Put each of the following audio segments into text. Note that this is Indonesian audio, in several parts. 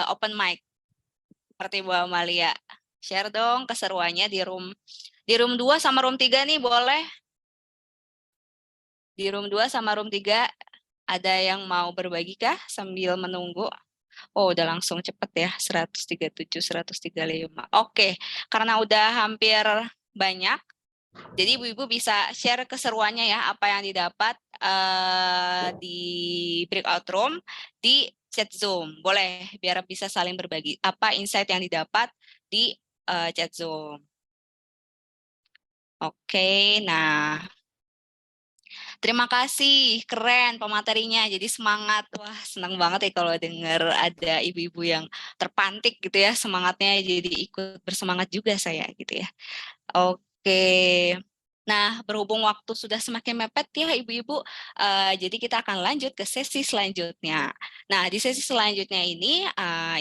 open mic seperti Bu Amalia. Share dong keseruannya di room 2 sama room 3 nih, boleh? Di room 2 sama room 3 ada yang mau berbagi kah sambil menunggu? Oh, udah langsung cepet ya, 137, 135. Oke, karena udah hampir banyak, jadi ibu-ibu bisa share keseruannya ya, apa yang didapat di breakout room, di chat Zoom. Boleh, biar bisa saling berbagi. Apa insight yang didapat di chat Zoom. Oke, nah terima kasih, keren pematerinya. Jadi semangat, wah senang banget ya kalau dengar ada ibu-ibu yang terpantik gitu ya semangatnya. Jadi ikut bersemangat juga saya gitu ya. Oke. Nah, berhubung waktu sudah semakin mepet ya ibu-ibu, jadi kita akan lanjut ke sesi selanjutnya. Nah, di sesi selanjutnya ini,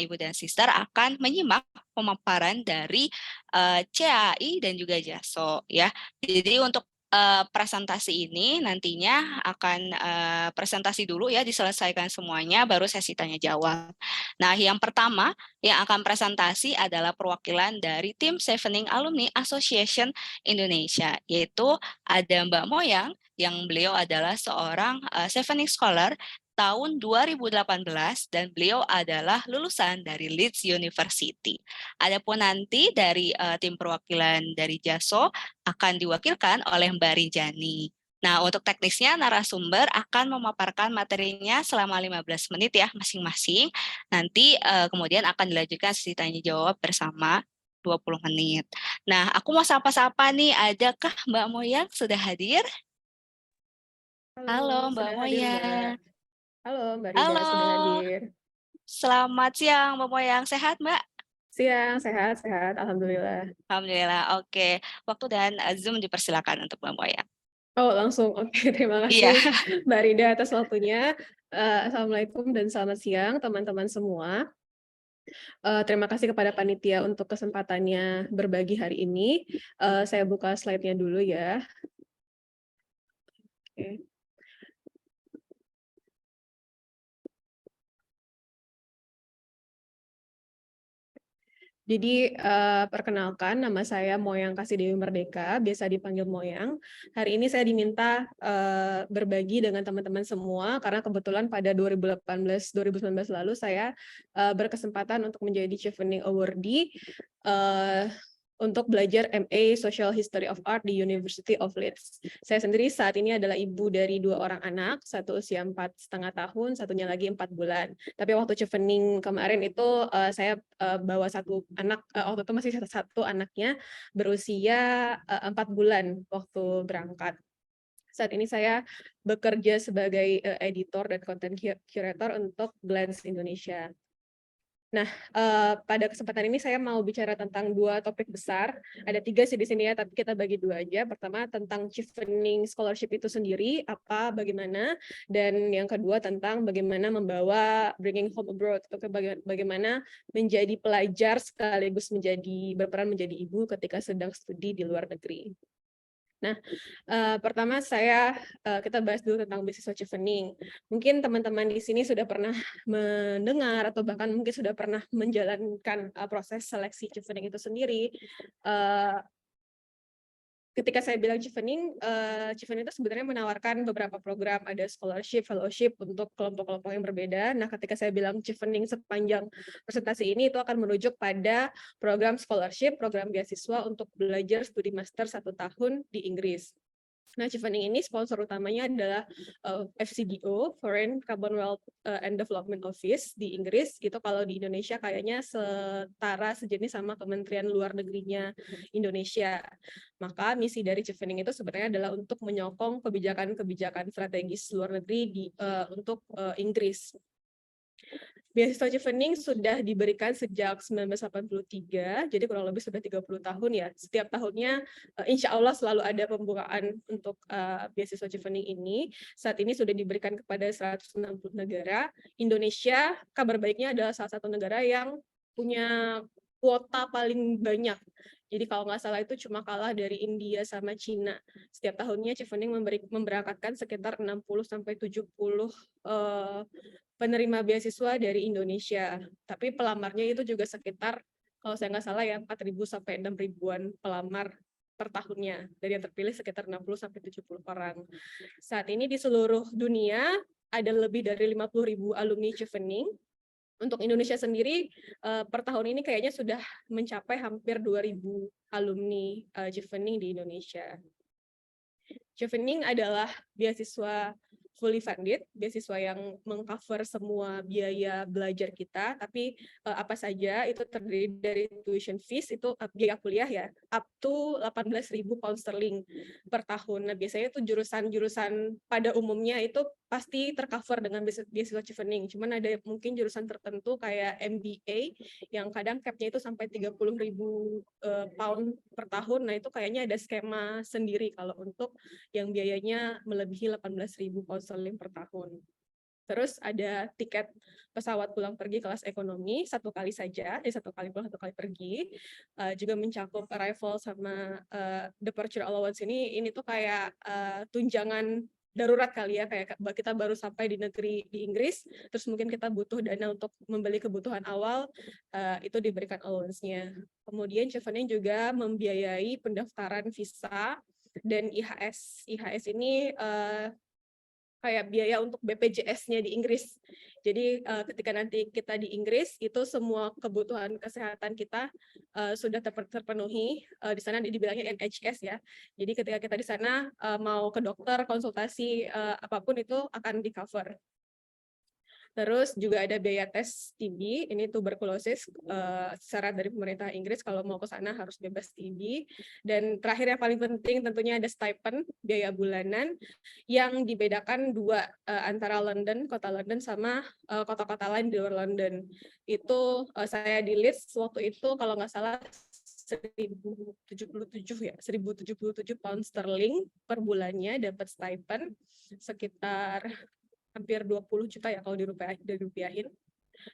ibu dan sister akan menyimak pemaparan dari CAI dan juga JASO ya. Jadi untuk presentasi ini nantinya akan presentasi dulu ya, diselesaikan semuanya, baru sesi tanya jawab. Nah, yang pertama yang akan presentasi adalah perwakilan dari tim Sevening Alumni Association Indonesia, yaitu ada Mbak Moyang, yang beliau adalah seorang Sevening Scholar tahun 2018 dan beliau adalah lulusan dari Leeds University. Adapun nanti dari tim perwakilan dari JASO akan diwakilkan oleh Mbak Rinjani. Nah, untuk teknisnya narasumber akan memaparkan materinya selama 15 menit ya masing-masing. Nanti kemudian akan dilanjutkan sesi tanya jawab bersama 20 menit. Nah, aku mau sapa-sapa nih, adakah Mbak Moyang sudah hadir? Halo Mbak sudah hadir Moyang. Mbak. Halo Mbak Rida, sudah Halo, hadir. selamat siang Mbak Moyang. Sehat Mbak? Siang, sehat, alhamdulillah. Alhamdulillah, oke. Waktu dan Zoom dipersilakan untuk Mbak Moyang. Oh langsung, oke. Terima Iya. kasih Mbak Rida atas waktunya. Assalamualaikum dan selamat siang teman-teman semua. Terima kasih kepada panitia untuk kesempatannya berbagi hari ini. Saya buka slide-nya dulu ya. Oke. Jadi, perkenalkan nama saya Moyang Kasih Merdeka, biasa dipanggil Moyang. Hari ini saya diminta, berbagi dengan teman-teman semua, karena kebetulan pada 2018-2019 lalu saya, berkesempatan untuk menjadi Chevening Awardee, untuk belajar MA Social History of Art di University of Leeds. Saya sendiri saat ini adalah ibu dari 2 orang anak, satu usia 4,5 tahun, satunya lagi 4 bulan. Tapi waktu chevening kemarin itu saya bawa satu anak, waktu itu masih satu anaknya berusia 4 bulan waktu berangkat. Saat ini saya bekerja sebagai editor dan content curator untuk Glance Indonesia. Nah, pada kesempatan ini saya mau bicara tentang 2 topik besar. Ada 3 sih di sini ya, tapi kita bagi 2 aja. Pertama tentang Chevening Scholarship itu sendiri, apa, bagaimana, dan yang kedua tentang bagaimana membawa Bringing Home Abroad, atau bagaimana menjadi pelajar sekaligus berperan menjadi ibu ketika sedang studi di luar negeri. Nah, pertama kita bahas dulu tentang beasiswa Chevening. Mungkin teman-teman di sini sudah pernah mendengar atau bahkan mungkin sudah pernah menjalankan proses seleksi Chevening itu sendiri. Ketika saya bilang Chevening itu sebenarnya menawarkan beberapa program, ada scholarship, fellowship untuk kelompok-kelompok yang berbeda. Nah, ketika saya bilang Chevening sepanjang presentasi ini, itu akan merujuk pada program scholarship, program beasiswa untuk belajar studi master 1 tahun di Inggris. Nah, Chevening ini sponsor utamanya adalah FCDO, Foreign Commonwealth and Development Office di Inggris. Itu kalau di Indonesia kayaknya setara sejenis sama Kementerian Luar Negerinya Indonesia. Maka misi dari Chevening itu sebenarnya adalah untuk menyokong kebijakan-kebijakan strategis luar negeri untuk Inggris. Beasiswa Chevening sudah diberikan sejak 1983, jadi kurang lebih sudah 30 tahun ya. Setiap tahunnya insya Allah selalu ada pembukaan untuk beasiswa Chevening ini. Saat ini sudah diberikan kepada 160 negara. Indonesia, kabar baiknya adalah salah satu negara yang punya kuota paling banyak. Jadi kalau nggak salah itu cuma kalah dari India sama Cina. Setiap tahunnya Chevening memberangkatkan sekitar 60-70 penerima beasiswa dari Indonesia. Tapi pelamarnya itu juga sekitar, kalau saya nggak salah ya, 4.000 sampai 6.000-an pelamar per tahunnya. Dan yang terpilih sekitar 60 sampai 70 orang. Saat ini di seluruh dunia ada lebih dari 50.000 alumni Chevening. Untuk Indonesia sendiri, per tahun ini kayaknya sudah mencapai hampir 2.000 alumni Chevening di Indonesia. Chevening adalah beasiswa fully funded, beasiswa yang mengcover semua biaya belajar kita, tapi apa saja itu terdiri dari tuition fees, itu biaya kuliah ya, up to 18.000 pound sterling per tahun. Nah, biasanya itu jurusan-jurusan pada umumnya itu pasti tercover dengan beasiswa Chevening. Cuman ada mungkin jurusan tertentu kayak MBA yang kadang cap-nya itu sampai 30.000 pound per tahun. Nah, itu kayaknya ada skema sendiri kalau untuk yang biayanya melebihi 18.000 pound sterling per tahun. Terus ada tiket pesawat pulang pergi kelas ekonomi 1 kali saja, jadi 1 kali pulang 1 kali pergi, juga mencakup arrival sama departure allowance. Ini tuh kayak tunjangan darurat kali ya, kayak kita baru sampai di negeri di Inggris, terus mungkin kita butuh dana untuk membeli kebutuhan awal, itu diberikan allowance-nya. Kemudian Chevening juga membiayai pendaftaran visa dan IHS. IHS ini kayak biaya untuk BPJS-nya di Inggris. Jadi ketika nanti kita di Inggris, itu semua kebutuhan kesehatan kita sudah terpenuhi. Di sana dibilangnya NHS ya. Jadi ketika kita di sana mau ke dokter, konsultasi, apapun itu akan di-cover. Terus juga ada biaya tes TB, ini tuberkulosis, syarat dari pemerintah Inggris kalau mau ke sana harus bebas TB. Dan terakhir yang paling penting tentunya ada stipend, biaya bulanan, yang dibedakan dua, antara London, kota London sama kota-kota lain di luar London. Itu saya di Leeds waktu itu kalau nggak salah 1.077 ya, 1.077 pound sterling per bulannya dapat stipend, sekitar hampir 20 juta ya kalau dirupiahin.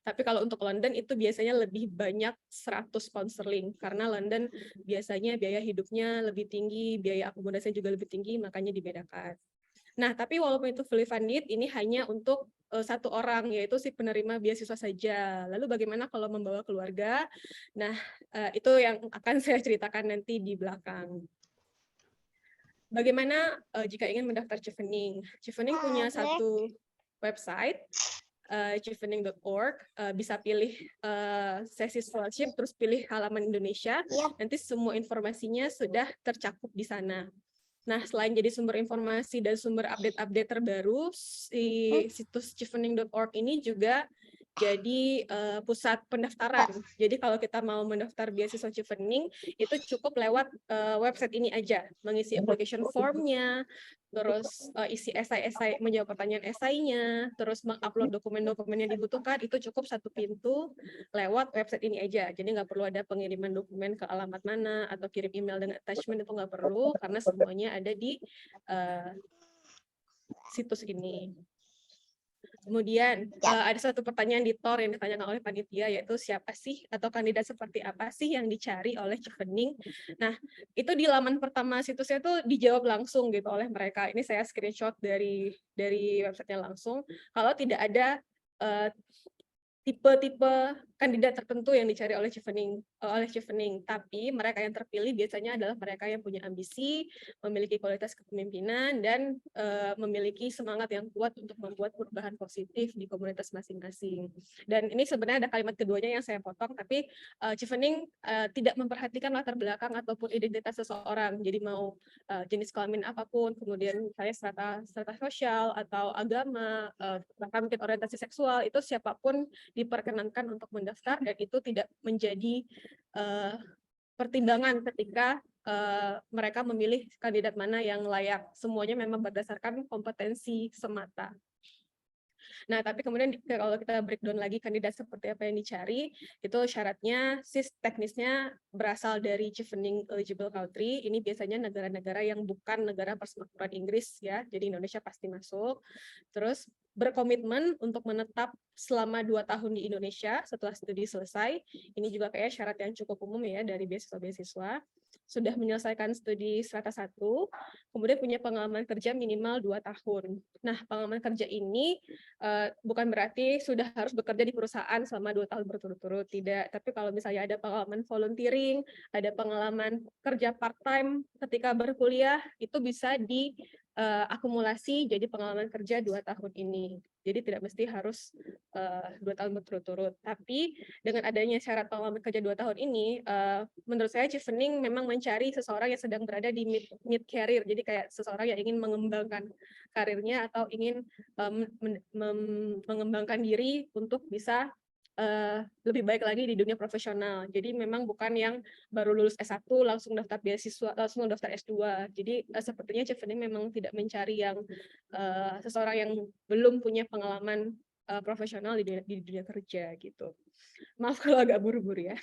Tapi kalau untuk London itu biasanya lebih banyak 100 pound sterling, karena London biasanya biaya hidupnya lebih tinggi, biaya akomodasinya juga lebih tinggi, makanya dibedakan. Nah, tapi walaupun itu fully funded, ini hanya untuk satu orang, yaitu si penerima beasiswa saja. Lalu bagaimana kalau membawa keluarga? Nah, itu yang akan saya ceritakan nanti di belakang. Bagaimana jika ingin mendaftar Chevening? Chevening punya satu website, chevening.org, bisa pilih sesi scholarship, terus pilih halaman Indonesia, nanti semua informasinya sudah tercakup di sana. Nah, selain jadi sumber informasi dan sumber update-update terbaru, si situs chevening.org ini juga jadi pusat pendaftaran. Jadi kalau kita mau mendaftar beasiswa Chevening, itu cukup lewat website ini aja, mengisi application form-nya, terus isi esai-esai, menjawab pertanyaan esainya, terus mengupload dokumen-dokumen yang dibutuhkan, itu cukup satu pintu lewat website ini aja. Jadi nggak perlu ada pengiriman dokumen ke alamat mana, atau kirim email dengan attachment, itu nggak perlu, karena semuanya ada di situs ini. Kemudian ada satu pertanyaan di TOR yang ditanyakan oleh panitia, yaitu siapa sih atau kandidat seperti apa sih yang dicari oleh Chevening. Nah, itu di laman pertama situsnya tuh dijawab langsung gitu oleh mereka. Ini saya screenshot dari websitenya langsung. Kalau tidak ada tipe-tipe kandidat tertentu yang dicari oleh Chevening, tapi mereka yang terpilih biasanya adalah mereka yang punya ambisi, memiliki kualitas kepemimpinan, dan memiliki semangat yang kuat untuk membuat perubahan positif di komunitas masing-masing. Dan ini sebenarnya ada kalimat keduanya yang saya potong, tapi Chevening tidak memperhatikan latar belakang ataupun identitas seseorang, jadi mau jenis kelamin apapun, kemudian saya strata sosial atau agama, bahkan mungkin orientasi seksual, itu siapapun diperkenankan untuk mendaftar, dan itu tidak menjadi pertimbangan ketika mereka memilih kandidat mana yang layak. Semuanya memang berdasarkan kompetensi semata. Nah, tapi kemudian kalau kita breakdown lagi kandidat seperti apa yang dicari, itu syaratnya teknisnya berasal dari Chevening eligible country. Ini biasanya negara-negara yang bukan negara persemakmuran Inggris ya, jadi Indonesia pasti masuk. Terus berkomitmen untuk menetap selama 2 tahun di Indonesia setelah studi selesai. Ini juga kayak syarat yang cukup umum ya dari beasiswa-beasiswa. sudah menyelesaikan studi strata 1, kemudian punya pengalaman kerja minimal 2 tahun. Nah, pengalaman kerja ini bukan berarti sudah harus bekerja di perusahaan selama 2 tahun berturut-turut, tidak. Tapi kalau misalnya ada pengalaman volunteering, ada pengalaman kerja part-time ketika berkuliah, itu bisa diakumulasi jadi pengalaman kerja 2 tahun ini. Jadi tidak mesti harus 2 tahun berturut-turut. Tapi dengan adanya syarat pengalaman kerja 2 tahun ini, menurut saya Chevening memang mencari seseorang yang sedang berada di mid career. Jadi kayak seseorang yang ingin mengembangkan karirnya atau ingin mengembangkan diri untuk bisa lebih baik lagi di dunia profesional. Jadi memang bukan yang baru lulus S1 langsung daftar beasiswa, langsung daftar S2. Jadi sepertinya Chevening memang tidak mencari yang seseorang yang belum punya pengalaman profesional di dunia kerja gitu. Maaf kalau agak buru-buru ya.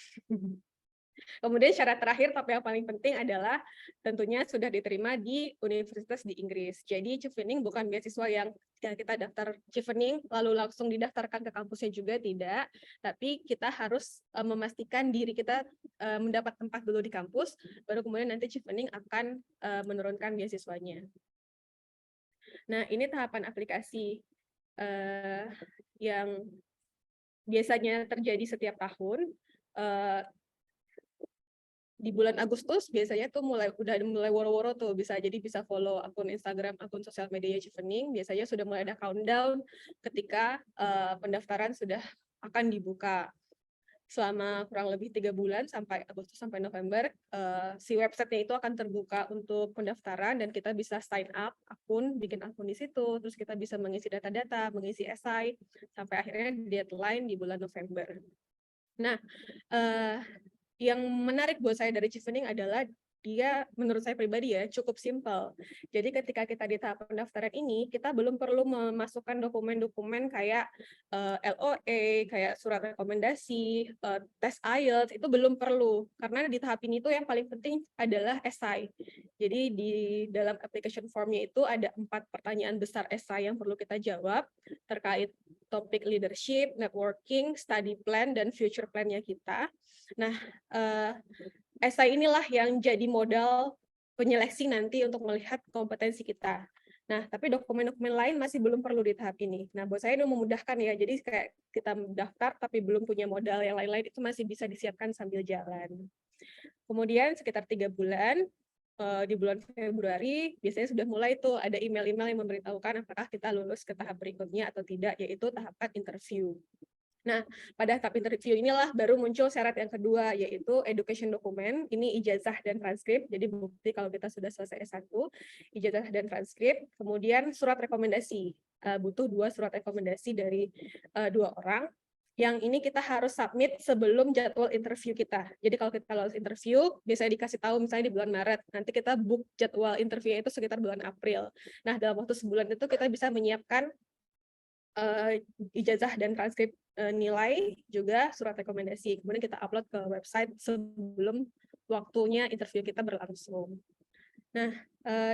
Kemudian syarat terakhir tapi yang paling penting adalah tentunya sudah diterima di universitas di Inggris. Jadi Chevening bukan beasiswa yang kita daftar Chevening lalu langsung didaftarkan ke kampusnya juga, tidak. Tapi kita harus memastikan diri kita mendapat tempat dulu di kampus, baru kemudian nanti Chevening akan menurunkan beasiswanya. Nah, ini tahapan aplikasi yang biasanya terjadi setiap tahun. Di bulan Agustus biasanya tuh udah mulai woro-woro tuh, bisa follow akun Instagram, akun sosial media Chevening, biasanya sudah mulai ada countdown ketika pendaftaran sudah akan dibuka. Selama kurang lebih 3 bulan sampai Agustus sampai November, si websitenya itu akan terbuka untuk pendaftaran dan kita bisa sign up bikin akun di situ, terus kita bisa mengisi data-data, mengisi esai, sampai akhirnya deadline di bulan November. Nah, yang menarik buat saya dari Chevening adalah dia menurut saya pribadi ya cukup simpel. Jadi ketika kita di tahap pendaftaran ini, kita belum perlu memasukkan dokumen-dokumen kayak LOE, kayak surat rekomendasi, tes IELTS, itu belum perlu. Karena di tahap ini tuh yang paling penting adalah esai. Jadi di dalam application formnya itu ada 4 pertanyaan besar esai yang perlu kita jawab terkait topik leadership, networking, study plan, dan future plan-nya kita. Nah, esai inilah yang jadi modal penyeleksi nanti untuk melihat kompetensi kita. Nah, tapi dokumen-dokumen lain masih belum perlu di tahap ini. Nah, buat saya ini memudahkan ya. Jadi kayak kita daftar tapi belum punya modal yang lain-lain itu masih bisa disiapkan sambil jalan. Kemudian sekitar 3 bulan, di bulan Februari biasanya sudah mulai tuh ada email-email yang memberitahukan apakah kita lulus ke tahap berikutnya atau tidak, yaitu tahapan interview. Nah, pada tahap interview inilah baru muncul syarat yang kedua, yaitu education document. Ini ijazah dan transkrip, jadi bukti kalau kita sudah selesai S1, ijazah dan transkrip. Kemudian surat rekomendasi, butuh 2 surat rekomendasi dari 2 orang. Yang ini kita harus submit sebelum jadwal interview kita. Jadi kalau kita lolos interview, biasanya dikasih tahu misalnya di bulan Maret, nanti kita book jadwal interview itu sekitar bulan April. Nah, dalam waktu sebulan itu kita bisa menyiapkan ijazah dan transkrip nilai, juga surat rekomendasi. Kemudian kita upload ke website sebelum waktunya interview kita berlangsung. Nah,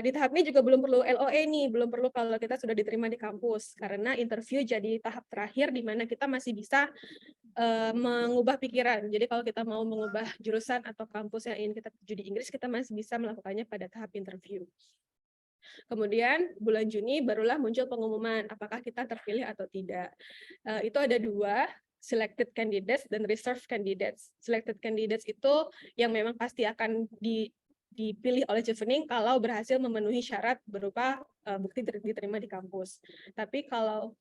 di tahap ini juga belum perlu LOE nih, belum perlu kalau kita sudah diterima di kampus, karena interview jadi tahap terakhir di mana kita masih bisa mengubah pikiran. Jadi kalau kita mau mengubah jurusan atau kampus yang ingin kita tuju di Inggris, kita masih bisa melakukannya pada tahap interview. Kemudian bulan Juni barulah muncul pengumuman apakah kita terpilih atau tidak. Itu ada 2, selected candidates dan reserved candidates. Selected candidates itu yang memang pasti akan dipilih oleh Chevening kalau berhasil memenuhi syarat berupa bukti diterima di kampus. Tapi kalau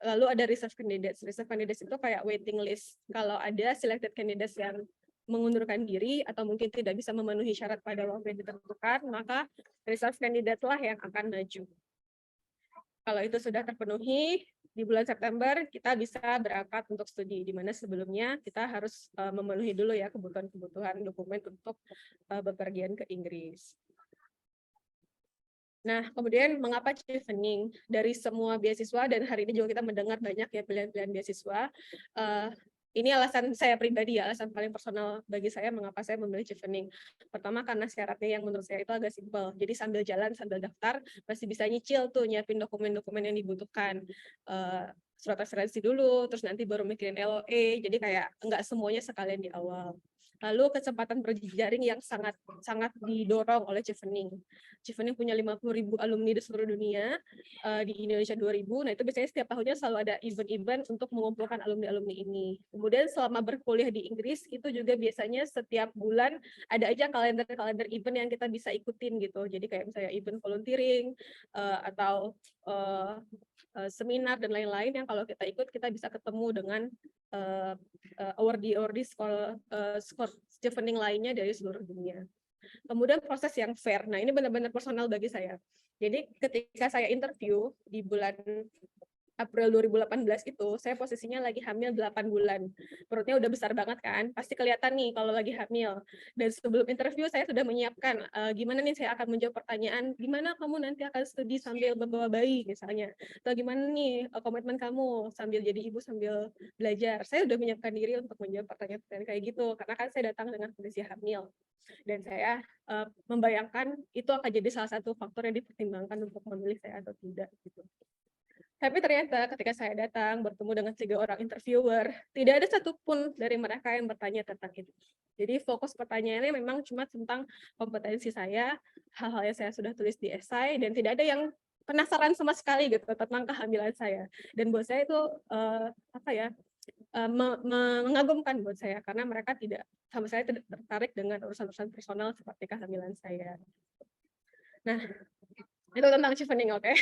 lalu ada reserved candidates. Reserved candidates itu kayak waiting list. Kalau ada selected candidates yang mengundurkan diri atau mungkin tidak bisa memenuhi syarat pada waktu yang ditentukan, maka reserve candidate lah yang akan maju. Kalau itu sudah terpenuhi, di bulan September kita bisa berangkat untuk studi, di mana sebelumnya kita harus memenuhi dulu ya kebutuhan-kebutuhan dokumen untuk bepergian ke Inggris. Nah, kemudian mengapa Chevening? Dari semua beasiswa, dan hari ini juga kita mendengar banyak ya pilihan-pilihan beasiswa, ini alasan saya pribadi ya, alasan paling personal bagi saya mengapa saya memilih Chevening. Pertama karena syaratnya yang menurut saya itu agak simpel. Jadi sambil jalan, sambil daftar, masih bisa nyicil tuh nyiapin dokumen-dokumen yang dibutuhkan. Surat referensi dulu, terus nanti baru mikirin LOE, jadi kayak enggak semuanya sekalian di awal. Lalu kesempatan berjejaring yang sangat didorong oleh Chevening. Chevening punya 50.000 alumni di seluruh dunia, di Indonesia 2.000. Nah, itu biasanya setiap tahunnya selalu ada event-event untuk mengumpulkan alumni-alumni ini. Kemudian selama berkuliah di Inggris, itu juga biasanya setiap bulan ada aja kalender event yang kita bisa ikutin gitu. Jadi kayak misalnya event volunteering, atau seminar dan lain-lain yang kalau kita ikut kita bisa ketemu dengan awardee Chevening lainnya dari seluruh dunia. Kemudian proses yang fair. Nah, ini benar-benar personal bagi saya. Jadi ketika saya interview di bulan April 2018 itu, saya posisinya lagi hamil 8 bulan. Perutnya udah besar banget kan, pasti kelihatan nih kalau lagi hamil. Dan sebelum interview saya sudah menyiapkan, gimana nih saya akan menjawab pertanyaan, gimana kamu nanti akan studi sambil membawa bayi misalnya. Atau gimana nih komitmen kamu sambil jadi ibu sambil belajar. Saya udah menyiapkan diri untuk menjawab pertanyaan-pertanyaan kayak gitu, karena kan saya datang dengan kondisi hamil. Dan saya membayangkan itu akan jadi salah satu faktor yang dipertimbangkan untuk memilih saya atau tidak gitu. Tapi ternyata ketika saya datang bertemu dengan 3 orang interviewer, tidak ada satupun dari mereka yang bertanya tentang itu. Jadi fokus pertanyaannya memang cuma tentang kompetensi saya, hal-hal yang saya sudah tulis di esai, dan tidak ada yang penasaran sama sekali gitu tentang kehamilan saya. Dan buat saya itu mengagumkan buat saya karena mereka sama sekali tidak tertarik dengan urusan-urusan personal seperti kehamilan saya. Nah, itu tentang Chevening, oke.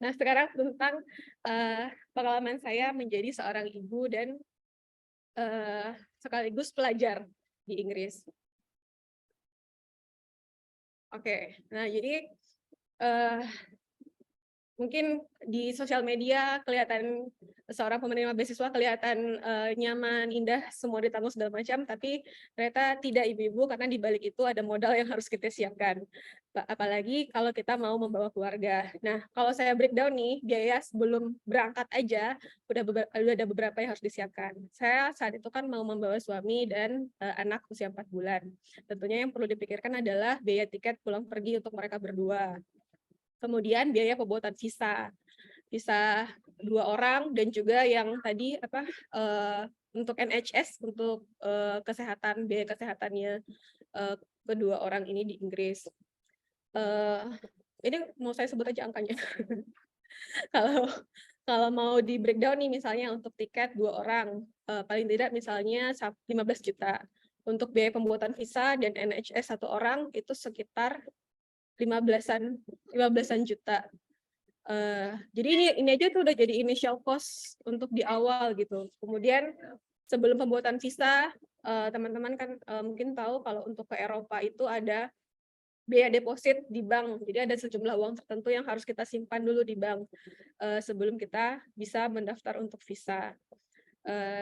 Nah, sekarang tentang pengalaman saya menjadi seorang ibu dan sekaligus pelajar di Inggris. Oke, nah jadi mungkin di sosial media kelihatan seorang penerima beasiswa kelihatan nyaman, indah, semua ditanggung segala macam, tapi ternyata tidak ibu-ibu karena di balik itu ada modal yang harus kita siapkan. Apalagi kalau kita mau membawa keluarga. Nah, kalau saya breakdown nih, biaya sebelum berangkat aja udah ada beberapa yang harus disiapkan. Saya saat itu kan mau membawa suami dan anak usia 4 bulan. Tentunya yang perlu dipikirkan adalah biaya tiket pulang pergi untuk mereka berdua. Kemudian biaya pembuatan visa 2 orang, dan juga yang tadi untuk NHS, untuk biaya kesehatannya kedua orang ini di Inggris. Ini mau saya sebut aja angkanya. Kalau mau di breakdown nih, misalnya untuk tiket 2 orang, paling tidak misalnya 15 juta. Untuk biaya pembuatan visa dan NHS 1 orang itu sekitar 15-an juta. Jadi ini aja tuh udah jadi initial cost untuk di awal gitu. Kemudian sebelum pembuatan visa, teman-teman kan mungkin tahu kalau untuk ke Eropa itu ada biaya deposit di bank. Jadi ada sejumlah uang tertentu yang harus kita simpan dulu di bank sebelum kita bisa mendaftar untuk visa.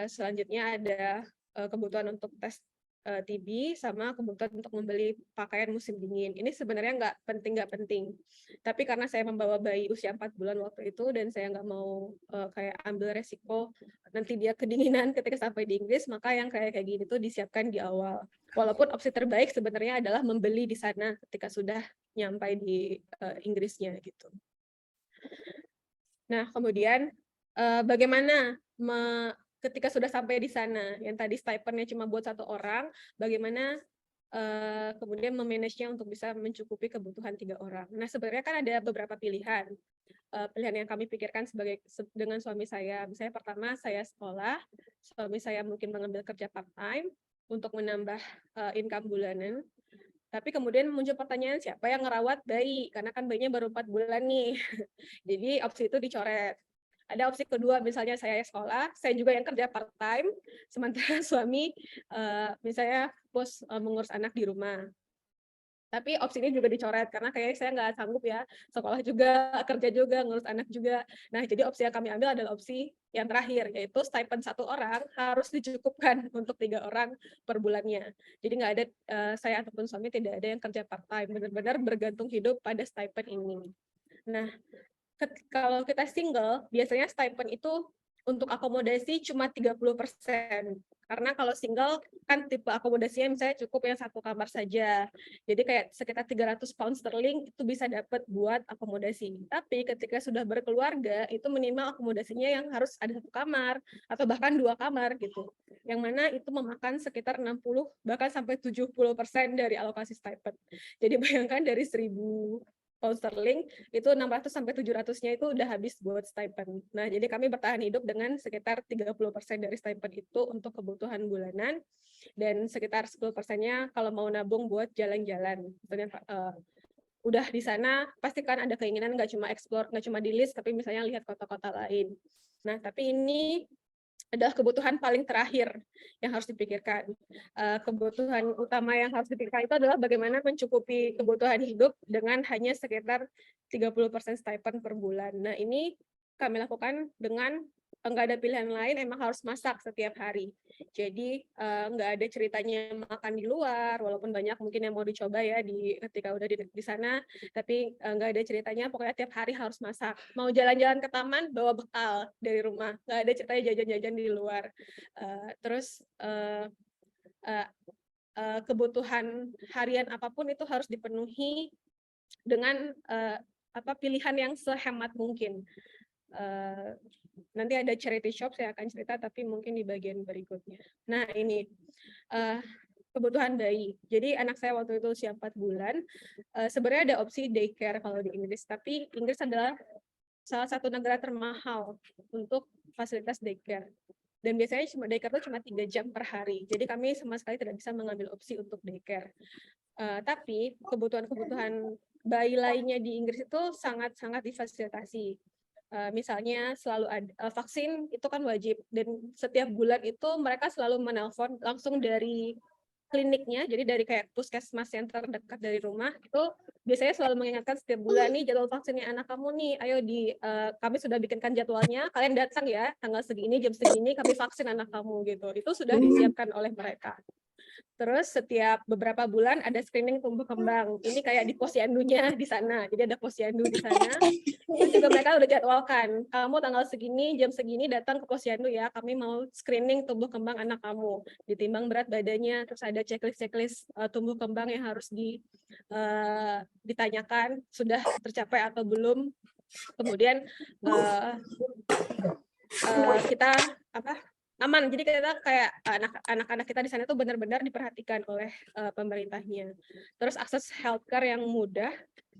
Selanjutnya ada kebutuhan untuk tes TB sama kebutuhan untuk membeli pakaian musim dingin. Ini sebenarnya nggak penting. Tapi karena saya membawa bayi usia 4 bulan waktu itu dan saya nggak mau kayak ambil resiko nanti dia kedinginan ketika sampai di Inggris, maka yang kayak gini tuh disiapkan di awal. Walaupun opsi terbaik sebenarnya adalah membeli di sana ketika sudah nyampai di Inggrisnya gitu. Nah, kemudian bagaimana ketika sudah sampai di sana, yang tadi stipendnya cuma buat 1 orang, bagaimana kemudian memanage-nya untuk bisa mencukupi kebutuhan 3 orang. Nah, sebenarnya kan ada beberapa pilihan. Pilihan yang kami pikirkan dengan suami saya. Misalnya pertama, saya sekolah, suami saya mungkin mengambil kerja part-time untuk menambah income bulanan. Tapi kemudian muncul pertanyaan, siapa yang ngerawat bayi? Karena kan bayinya baru 4 bulan nih. Jadi opsi itu dicoret. Ada opsi kedua, misalnya saya sekolah, saya juga yang kerja part-time, sementara suami misalnya mengurus anak di rumah. Tapi opsi ini juga dicoret, karena kayaknya saya nggak sanggup ya, sekolah juga, kerja juga, ngurus anak juga. Nah, jadi opsi yang kami ambil adalah opsi yang terakhir, yaitu stipend 1 orang harus dicukupkan untuk 3 orang per bulannya. Jadi nggak ada, saya ataupun suami tidak ada yang kerja part-time, benar-benar bergantung hidup pada stipend ini. Nah, kalau kita single, biasanya stipend itu untuk akomodasi cuma 30%. Karena kalau single kan tipe akomodasinya misalnya cukup yang 1 kamar saja. Jadi kayak sekitar 300 pound sterling itu bisa dapat buat akomodasi. Tapi ketika sudah berkeluarga itu minimal akomodasinya yang harus ada 1 kamar atau bahkan 2 kamar gitu. Yang mana itu memakan sekitar 60 bahkan sampai 70% dari alokasi stipend. Jadi bayangkan dari 1.000 pound sterling itu 600 sampai 700-nya itu udah habis buat stipend. Nah, jadi kami bertahan hidup dengan sekitar 30% dari stipend itu untuk kebutuhan bulanan dan sekitar 10%-nya kalau mau nabung buat jalan-jalan. Misalnya udah di sana pasti kan ada keinginan nggak cuma explore, nggak cuma di list, tapi misalnya lihat kota-kota lain. Nah, tapi ini adalah kebutuhan paling terakhir yang harus dipikirkan. Kebutuhan utama yang harus dipikirkan itu adalah bagaimana mencukupi kebutuhan hidup dengan hanya sekitar 30% stipend per bulan. Nah, ini kami lakukan dengan nggak ada pilihan lain, emang harus masak setiap hari. Jadi nggak ada ceritanya makan di luar, walaupun banyak mungkin yang mau dicoba ya ketika udah di sana, tapi nggak ada ceritanya, pokoknya tiap hari harus masak. Mau jalan-jalan ke taman, bawa bekal dari rumah, nggak ada ceritanya jajan-jajan di luar. Terus kebutuhan harian apapun itu harus dipenuhi dengan pilihan yang sehemat mungkin. Nanti ada charity shop saya akan cerita, tapi mungkin di bagian berikutnya. Nah, ini kebutuhan bayi. Jadi anak saya waktu itu usia 4 bulan, sebenarnya ada opsi daycare kalau di Inggris, tapi Inggris adalah salah satu negara termahal untuk fasilitas daycare. Dan biasanya daycare itu cuma 3 jam per hari. Jadi kami sama sekali tidak bisa mengambil opsi untuk daycare. Tapi kebutuhan-kebutuhan bayi lainnya di Inggris itu sangat-sangat difasilitasi. Misalnya selalu ada vaksin itu kan wajib, dan setiap bulan itu mereka selalu menelpon langsung dari kliniknya, jadi dari kayak puskesmas yang terdekat dari rumah itu biasanya selalu mengingatkan setiap bulan nih jadwal vaksinnya anak kamu nih, ayo kami sudah bikinkan jadwalnya, kalian datang ya tanggal segini jam segini kami vaksin anak kamu gitu. Itu sudah disiapkan oleh mereka. Terus setiap beberapa bulan ada screening tumbuh kembang. Ini kayak di posyandunya di sana. Jadi ada posyandu di sana. Terus juga mereka udah jadwalkan. Kamu tanggal segini, jam segini datang ke posyandu ya. Kami mau screening tumbuh kembang anak kamu. Ditimbang berat badannya. Terus ada checklist tumbuh kembang yang harus ditanyakan sudah tercapai atau belum. Kemudian kita aman. Jadi kita kayak anak-anak kita di sana tuh benar-benar diperhatikan oleh pemerintahnya. Terus akses healthcare yang mudah.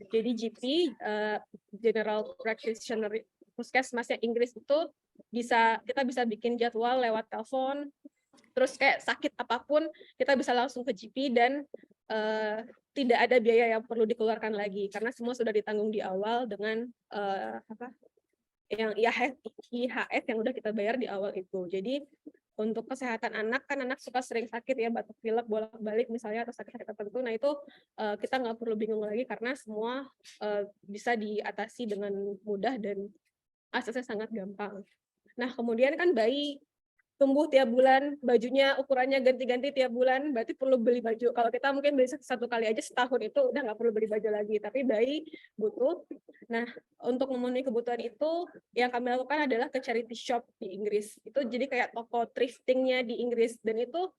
Jadi GP, General Practitioner puskesmasnya Inggris itu kita bisa bikin jadwal lewat telepon. Terus kayak sakit apapun kita bisa langsung ke GP dan tidak ada biaya yang perlu dikeluarkan lagi karena semua sudah ditanggung di awal dengan yang IHS yang udah kita bayar di awal itu. Jadi untuk kesehatan anak, kan anak suka sering sakit ya, batuk pilek bolak-balik misalnya atau sakit-sakit tertentu. Nah itu kita nggak perlu bingung lagi karena semua bisa diatasi dengan mudah dan aksesnya sangat gampang. Nah kemudian kan bayi tumbuh tiap bulan, bajunya ukurannya ganti-ganti tiap bulan, berarti perlu beli baju. Kalau kita mungkin beli satu kali aja setahun itu udah nggak perlu beli baju lagi, tapi bayi butuh. Nah, untuk memenuhi kebutuhan itu, yang kami lakukan adalah ke charity shop di Inggris. Itu jadi kayak toko thriftingnya di Inggris, dan itu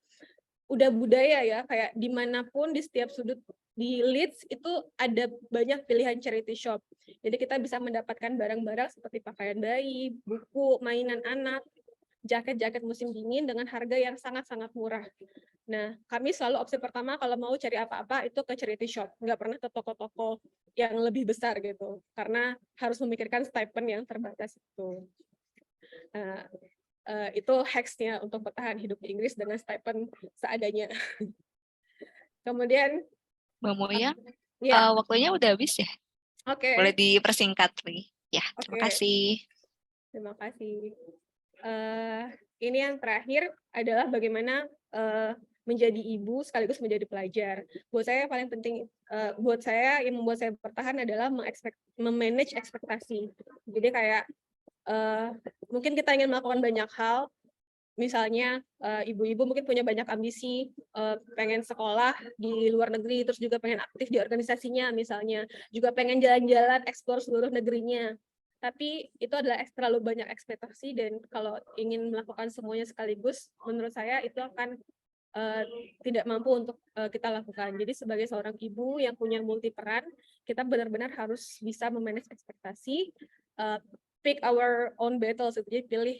udah budaya ya, kayak dimanapun di setiap sudut di Leeds itu ada banyak pilihan charity shop. Jadi kita bisa mendapatkan barang-barang seperti pakaian bayi, buku, mainan anak, jaket-jaket musim dingin dengan harga yang sangat-sangat murah. Nah, kami selalu opsi pertama kalau mau cari apa-apa itu ke charity shop, nggak pernah ke toko-toko yang lebih besar gitu, karena harus memikirkan stipend yang terbatas itu. Itu hacks-nya untuk bertahan hidup di Inggris dengan stipend seadanya. Kemudian, Mbak Moya, ya, waktunya udah habis ya? Oke. Boleh dipersingkat, Li. Ya, terima Oke. kasih. Terima kasih. Ini yang terakhir adalah bagaimana menjadi ibu sekaligus menjadi pelajar. Buat saya paling penting, buat saya yang membuat saya bertahan adalah memanage ekspektasi. Jadi kayak mungkin kita ingin melakukan banyak hal, misalnya ibu-ibu mungkin punya banyak ambisi, pengen sekolah di luar negeri, terus juga pengen aktif di organisasinya misalnya, juga pengen jalan-jalan, eksplor seluruh negerinya. tapi itu adalah terlalu banyak ekspektasi, dan kalau ingin melakukan semuanya sekaligus, menurut saya itu akan tidak mampu untuk kita lakukan. Jadi sebagai seorang ibu yang punya multi peran, kita benar-benar harus bisa memanage ekspektasi, pick our own battles, jadi pilih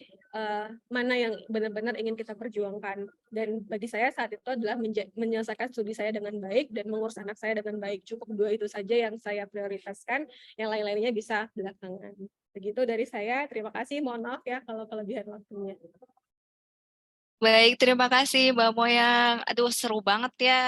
mana yang benar-benar ingin kita perjuangkan. Dan bagi saya saat itu adalah menyelesaikan studi saya dengan baik dan mengurus anak saya dengan baik. Cukup 2 itu saja yang saya prioritaskan, yang lain-lainnya bisa belakangan. Begitu dari saya, terima kasih, mohon maaf ya kalau kelebihan waktunya. Baik, terima kasih Mbak Moyang. Aduh, seru banget ya.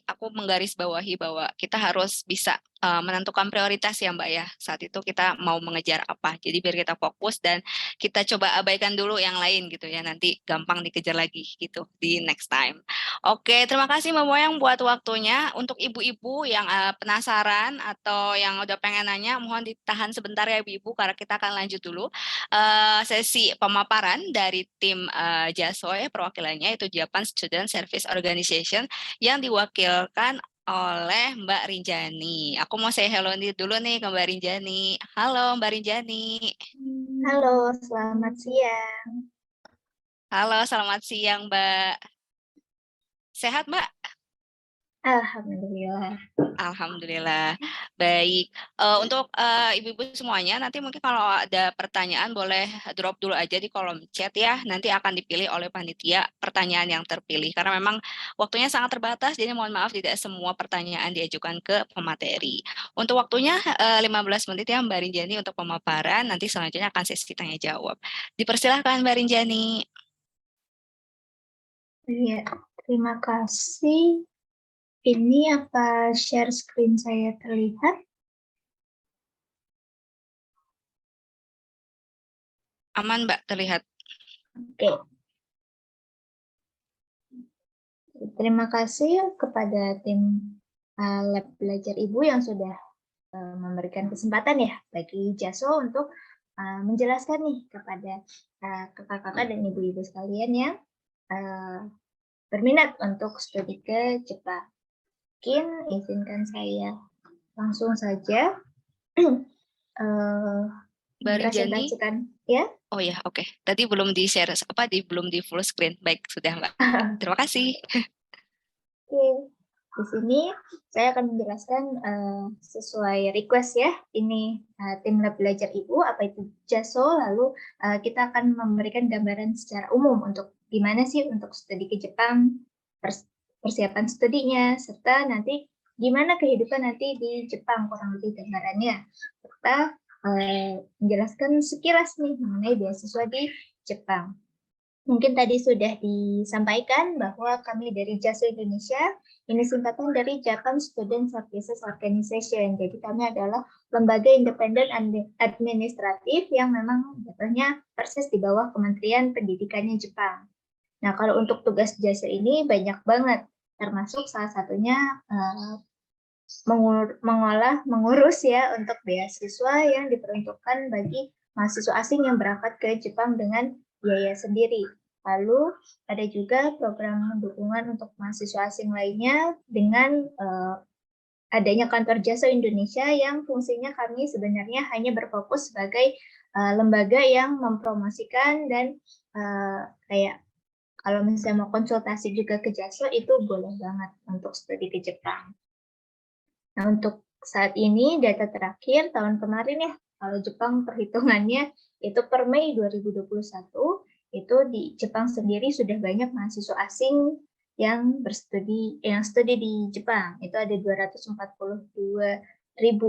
Aku menggarisbawahi bahwa kita harus bisa menentukan prioritas ya Mbak ya. Saat itu kita mau mengejar apa. Jadi biar kita fokus dan kita coba abaikan dulu yang lain gitu ya. Nanti gampang dikejar lagi gitu di next time. Oke, terima kasih Mbak Moyang buat waktunya. Untuk ibu-ibu yang penasaran atau yang udah pengen nanya, mohon ditahan sebentar ya ibu-ibu karena kita akan lanjut dulu sesi pemaparan dari tim JASO, perwakilannya itu Japan Student Service Organization yang diwakilkan oleh Mbak Rinjani. Aku mau say hello dulu nih ke Mbak Rinjani. Halo Mbak Rinjani. Halo, selamat siang. Halo, selamat siang Mbak. Sehat Mbak? Alhamdulillah. Alhamdulillah. Baik. Untuk ibu-ibu semuanya, nanti mungkin kalau ada pertanyaan boleh drop dulu aja di kolom chat ya. Nanti akan dipilih oleh panitia pertanyaan yang terpilih. Karena memang waktunya sangat terbatas, jadi mohon maaf tidak semua pertanyaan diajukan ke pemateri. Untuk waktunya 15 menit ya Mbak Rinjani untuk pemaparan. Nanti selanjutnya akan sesi tanya jawab. Dipersilahkan Mbak Rinjani. Iya, terima kasih. Ini apa share screen saya terlihat? Aman Mbak, terlihat. Oke. Terima kasih kepada tim Lab Belajar Ibu yang sudah memberikan kesempatan ya bagi JASO untuk menjelaskan nih kepada kakak-kakak dan ibu-ibu sekalian yang berminat untuk studi ke Jepang. Mungkin izinkan saya langsung saja Mbak Rinjani. presentasikan ya. Oh ya, oke. Tadi belum di share belum di full screen. Baik, sudah Mbak. Terima kasih. Oke, di sini saya akan menjelaskan sesuai request ya. Ini tim Lab Belajar Ibu, apa itu JASO, lalu kita akan memberikan gambaran secara umum untuk gimana sih untuk studi ke Jepang, persiapan studinya, serta nanti gimana kehidupan nanti di Jepang, kurang lebih gambarannya. Serta menjelaskan sekilas nih mengenai beasiswa di Jepang. Mungkin tadi sudah disampaikan bahwa kami dari JASO Indonesia, ini singkatan dari Japan Student Services Organization. Jadi kami adalah lembaga independen administratif yang memang jatuhnya persis di bawah Kementerian Pendidikannya Jepang. Nah, kalau untuk tugas JASO ini banyak banget, termasuk salah satunya mengurus ya untuk beasiswa yang diperuntukkan bagi mahasiswa asing yang berangkat ke Jepang dengan biaya sendiri. Lalu ada juga program dukungan untuk mahasiswa asing lainnya dengan adanya kantor JASO Indonesia yang fungsinya kami sebenarnya hanya berfokus sebagai lembaga yang mempromosikan dan kayak kalau misalnya mau konsultasi juga ke JASO itu boleh banget untuk studi ke Jepang. Nah, untuk saat ini data terakhir tahun kemarin ya, kalau Jepang perhitungannya itu per Mei 2021, itu di Jepang sendiri sudah banyak mahasiswa asing yang studi di Jepang. Itu ada 242.000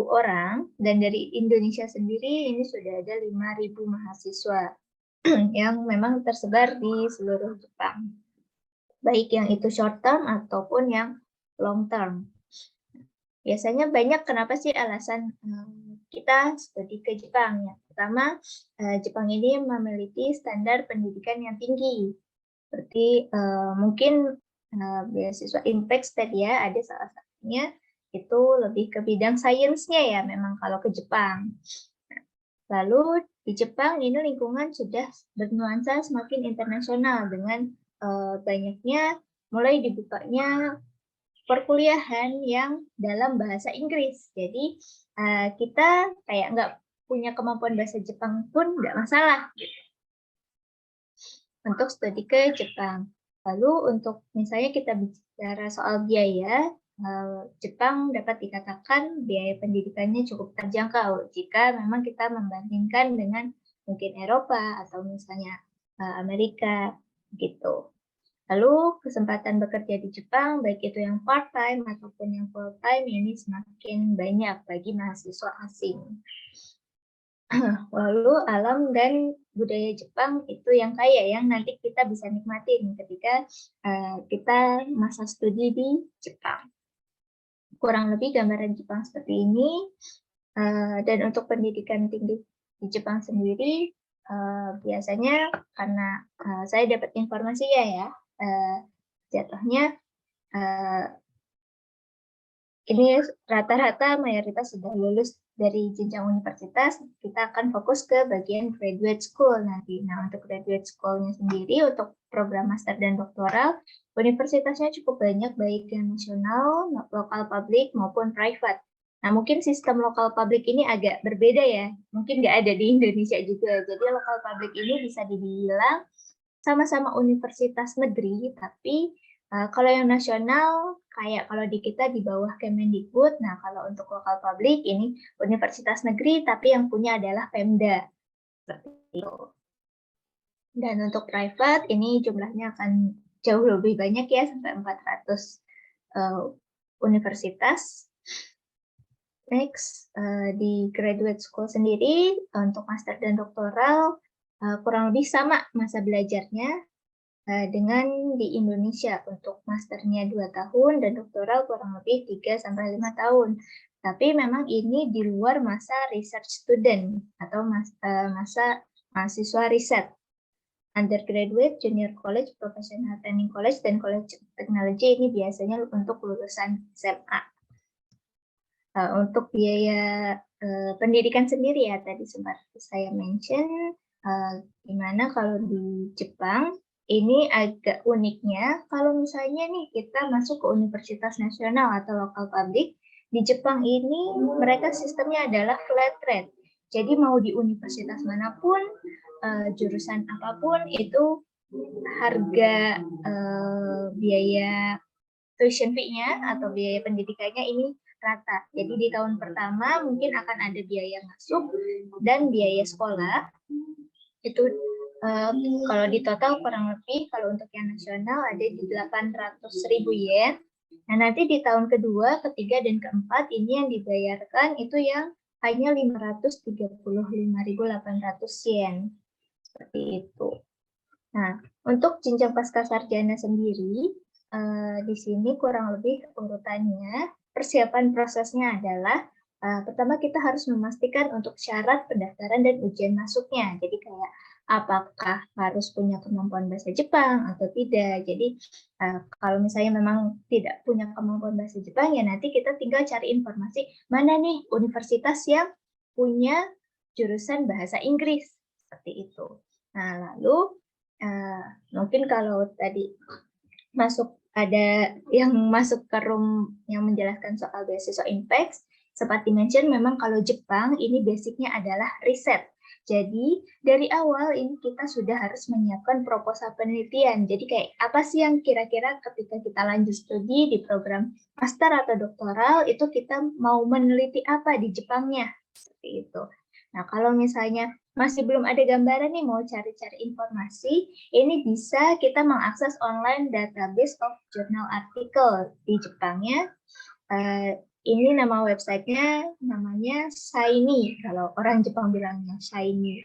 orang, dan dari Indonesia sendiri ini sudah ada 5.000 mahasiswa yang memang tersebar di seluruh Jepang. Baik yang itu short term ataupun yang long term. Biasanya banyak kenapa sih alasan kita studi ke Jepang ya. Pertama, Jepang ini memiliki standar pendidikan yang tinggi. Seperti mungkin beasiswa INPEX tadi ya, ada salah satunya itu lebih ke bidang sainsnya ya memang kalau ke Jepang. Lalu di Jepang ini lingkungan sudah bernuansa semakin internasional dengan banyaknya mulai dibukanya perkuliahan yang dalam bahasa Inggris. Jadi kita kayak nggak punya kemampuan bahasa Jepang pun nggak masalah gitu, untuk studi ke Jepang. Lalu untuk misalnya kita bicara soal biaya, Jepang dapat dikatakan biaya pendidikannya cukup terjangkau jika memang kita membandingkan dengan mungkin Eropa atau misalnya Amerika gitu. Lalu kesempatan bekerja di Jepang, baik itu yang part-time ataupun yang full-time, ini semakin banyak bagi mahasiswa asing. Lalu alam dan budaya Jepang itu yang kaya, yang nanti kita bisa nikmatin ketika kita masa studi di Jepang. Kurang lebih gambaran Jepang seperti ini. Dan untuk pendidikan tinggi di Jepang sendiri, biasanya karena saya dapat informasi ya, jatuhnya ini rata-rata mayoritas sudah lulus dari jenjang universitas, kita akan fokus ke bagian graduate school nanti. Nah, untuk graduate school-nya sendiri, untuk program master dan doktoral, universitasnya cukup banyak, baik yang nasional, lokal publik, maupun private. Nah, mungkin sistem lokal publik ini agak berbeda ya, mungkin nggak ada di Indonesia juga. Jadi lokal publik ini bisa dibilang sama-sama universitas negeri, tapi kalau yang nasional, kayak kalau di kita di bawah Kemendikbud, nah kalau untuk lokal publik ini universitas negeri, tapi yang punya adalah Pemda. Seperti itu. Dan untuk private, ini jumlahnya akan jauh lebih banyak ya, sampai 400 universitas. Next, di graduate school sendiri, untuk master dan doktoral, kurang lebih sama masa belajarnya dengan di Indonesia. Untuk masternya 2 tahun dan doktoral kurang lebih 3-5 tahun. Tapi memang ini di luar masa research student atau masa mahasiswa riset. Undergraduate, junior college, professional training college, dan college technology ini biasanya untuk lulusan SMA. Untuk biaya pendidikan sendiri ya, tadi sempat saya mention, gimana kalau di Jepang, ini agak uniknya, kalau misalnya nih kita masuk ke universitas nasional atau lokal publik, di Jepang ini mereka sistemnya adalah flat rate. Jadi mau di universitas manapun, jurusan apapun, itu harga biaya tuition fee-nya atau biaya pendidikannya ini rata. Jadi di tahun pertama mungkin akan ada biaya masuk dan biaya sekolah. Itu kalau di total kurang lebih, kalau untuk yang nasional ada di 800.000 yen. Nah, nanti di tahun kedua, ketiga, dan keempat ini yang dibayarkan itu yang hanya 535.800 yen. Seperti itu. Nah, untuk jenjang pascasarjana sendiri, di sini kurang lebih urutannya, persiapan prosesnya adalah pertama kita harus memastikan untuk syarat pendaftaran dan ujian masuknya. Jadi kayak apakah harus punya kemampuan bahasa Jepang atau tidak. Jadi kalau misalnya memang tidak punya kemampuan bahasa Jepang, ya nanti kita tinggal cari informasi mana nih universitas yang punya jurusan bahasa Inggris. Seperti itu. Nah, lalu mungkin kalau tadi ada yang masuk ke room yang menjelaskan soal beasiswa INPEX, sempat di-mention memang kalau Jepang ini basicnya adalah riset. Jadi dari awal ini kita sudah harus menyiapkan proposal penelitian. Jadi kayak apa sih yang kira-kira ketika kita lanjut studi di program master atau doktoral, itu kita mau meneliti apa di Jepangnya. Seperti itu. Nah, kalau misalnya masih belum ada gambaran nih, mau cari-cari informasi, ini bisa kita mengakses online database of journal article di Jepangnya. Ini nama websitenya namanya Shiny, kalau orang Jepang bilangnya Shiny,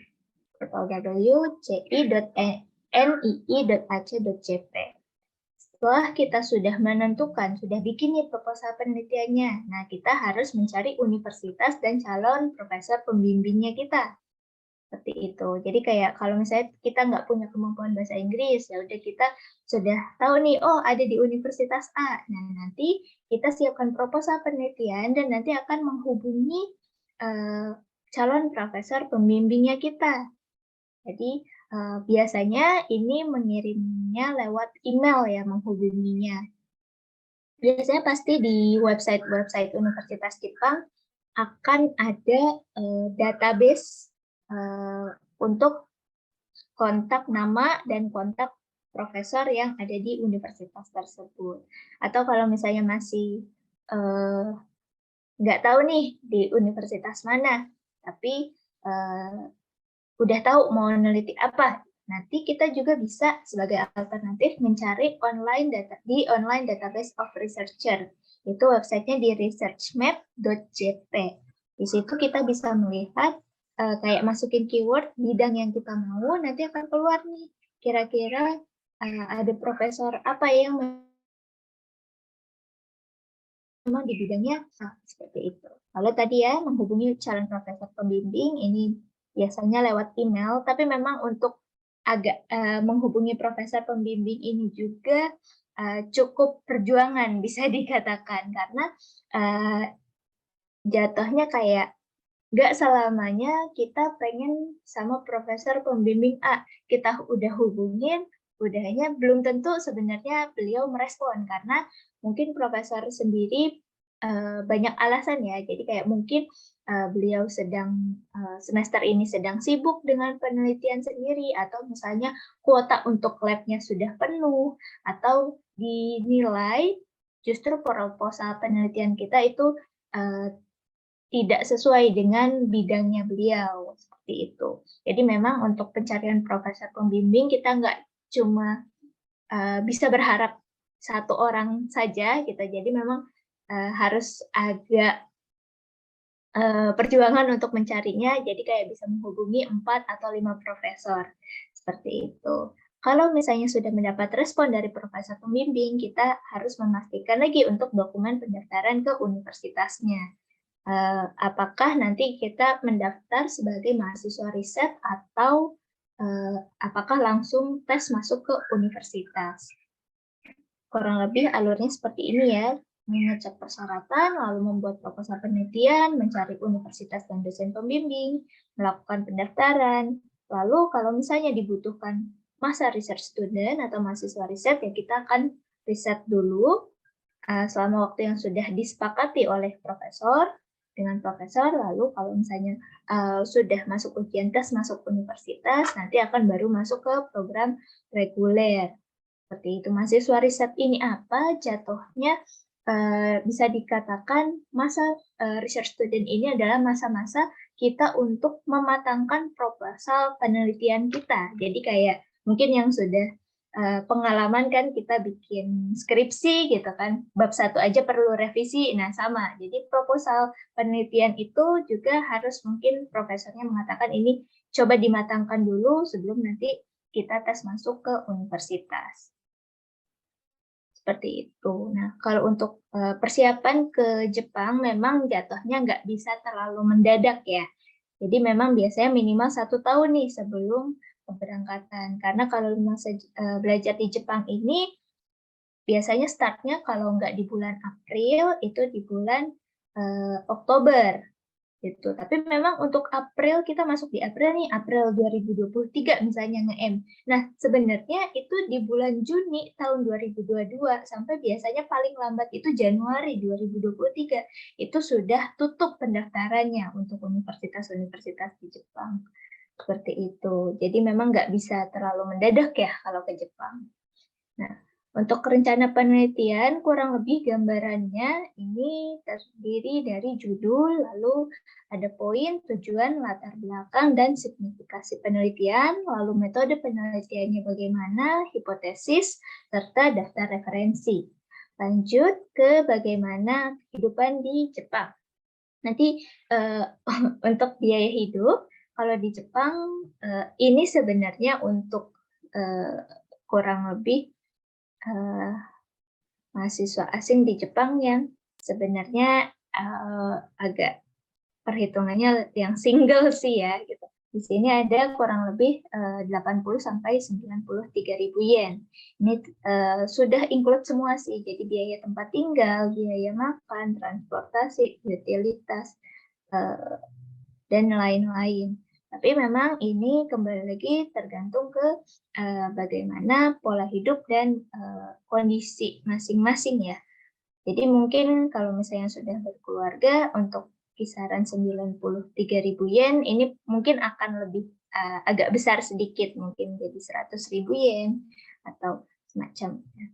www.ci.nii.ac.jp. Setelah kita sudah menentukan, sudah bikin nih proposal penelitiannya, nah kita harus mencari universitas dan calon profesor pembimbingnya kita. Seperti itu. Jadi kayak kalau misalnya kita nggak punya kemampuan bahasa Inggris, ya udah kita sudah tahu nih, oh ada di Universitas A. Nah, nanti kita siapkan proposal penelitian dan nanti akan menghubungi calon profesor pembimbingnya kita. Jadi biasanya ini mengirimnya lewat email ya, menghubunginya. Biasanya pasti di website Universitas Jepang akan ada database untuk kontak nama dan kontak profesor yang ada di universitas tersebut. Atau kalau misalnya masih nggak tahu nih di universitas mana, tapi udah tahu mau meneliti apa, nanti kita juga bisa sebagai alternatif mencari di online database of researcher. Itu websitenya di researchmap.jp. Di situ kita bisa melihat kayak masukin keyword bidang yang kita mau, nanti akan keluar nih kira-kira ada profesor apa yang memang di bidangnya seperti itu. Kalau tadi ya menghubungi calon profesor pembimbing ini biasanya lewat email, tapi memang untuk agak menghubungi profesor pembimbing ini juga cukup perjuangan bisa dikatakan, karena jatuhnya kayak nggak selamanya kita pengen sama profesor pembimbing A, kita udah hubungin, udahnya belum tentu sebenarnya beliau merespon, karena mungkin profesor sendiri banyak alasan ya, jadi kayak mungkin beliau sedang semester ini sedang sibuk dengan penelitian sendiri, atau misalnya kuota untuk labnya sudah penuh, atau dinilai justru proposal penelitian kita itu tidak sesuai dengan bidangnya beliau, seperti itu. Jadi memang untuk pencarian profesor pembimbing kita nggak cuma bisa berharap satu orang saja gitu. Jadi memang harus agak perjuangan untuk mencarinya. Jadi kayak bisa menghubungi 4 atau 5 profesor seperti itu. Kalau misalnya sudah mendapat respon dari profesor pembimbing, kita harus memastikan lagi untuk dokumen pendaftaran ke universitasnya. Apakah nanti kita mendaftar sebagai mahasiswa riset atau apakah langsung tes masuk ke universitas. Kurang lebih alurnya seperti ini ya, mengecek persyaratan, lalu membuat proposal penelitian, mencari universitas dan dosen pembimbing, melakukan pendaftaran, lalu kalau misalnya dibutuhkan masa research student atau mahasiswa riset, ya kita akan riset dulu selama waktu yang sudah disepakati oleh profesor, dengan profesor, lalu kalau misalnya sudah masuk ujian tes masuk universitas, nanti akan baru masuk ke program reguler. Seperti itu. Mahasiswa riset ini apa? Jatuhnya bisa dikatakan masa research student ini adalah masa-masa kita untuk mematangkan proposal penelitian kita. Jadi kayak mungkin yang sudah pengalaman kan kita bikin skripsi gitu kan, bab 1 aja perlu revisi, nah sama. Jadi proposal penelitian itu juga harus mungkin profesornya mengatakan ini coba dimatangkan dulu sebelum nanti kita tes masuk ke universitas. Seperti itu. Nah, kalau untuk persiapan ke Jepang memang jatuhnya nggak bisa terlalu mendadak ya. Jadi memang biasanya minimal 1 tahun nih sebelum keberangkatan. Karena kalau masa belajar di Jepang ini biasanya startnya kalau nggak di bulan April itu di bulan Oktober gitu. Tapi memang untuk April kita masuk di April nih, April 2023 misalnya nge-M. Nah, sebenarnya itu di bulan Juni tahun 2022 sampai biasanya paling lambat itu Januari 2023 itu sudah tutup pendaftarannya untuk universitas-universitas di Jepang. Seperti itu. Jadi memang nggak bisa terlalu mendadak ya kalau ke Jepang. Nah, untuk rencana penelitian kurang lebih gambarannya ini terdiri dari judul, lalu ada poin, tujuan, latar belakang, dan signifikasi penelitian, lalu metode penelitiannya bagaimana, hipotesis, serta daftar referensi. Lanjut ke bagaimana kehidupan di Jepang. Nanti untuk biaya hidup, kalau di Jepang ini sebenarnya untuk kurang lebih mahasiswa asing di Jepang yang sebenarnya agak perhitungannya yang single sih ya gitu. Di sini ada kurang lebih 80 sampai 93.000 yen. Ini sudah include semua sih. Jadi biaya tempat tinggal, biaya makan, transportasi, utilitas, dan lain-lain. Tapi memang ini kembali lagi tergantung ke bagaimana pola hidup dan kondisi masing-masing ya. Jadi mungkin kalau misalnya sudah berkeluarga untuk kisaran 93.000 yen, ini mungkin akan lebih agak besar sedikit, mungkin jadi 100.000 yen atau semacamnya.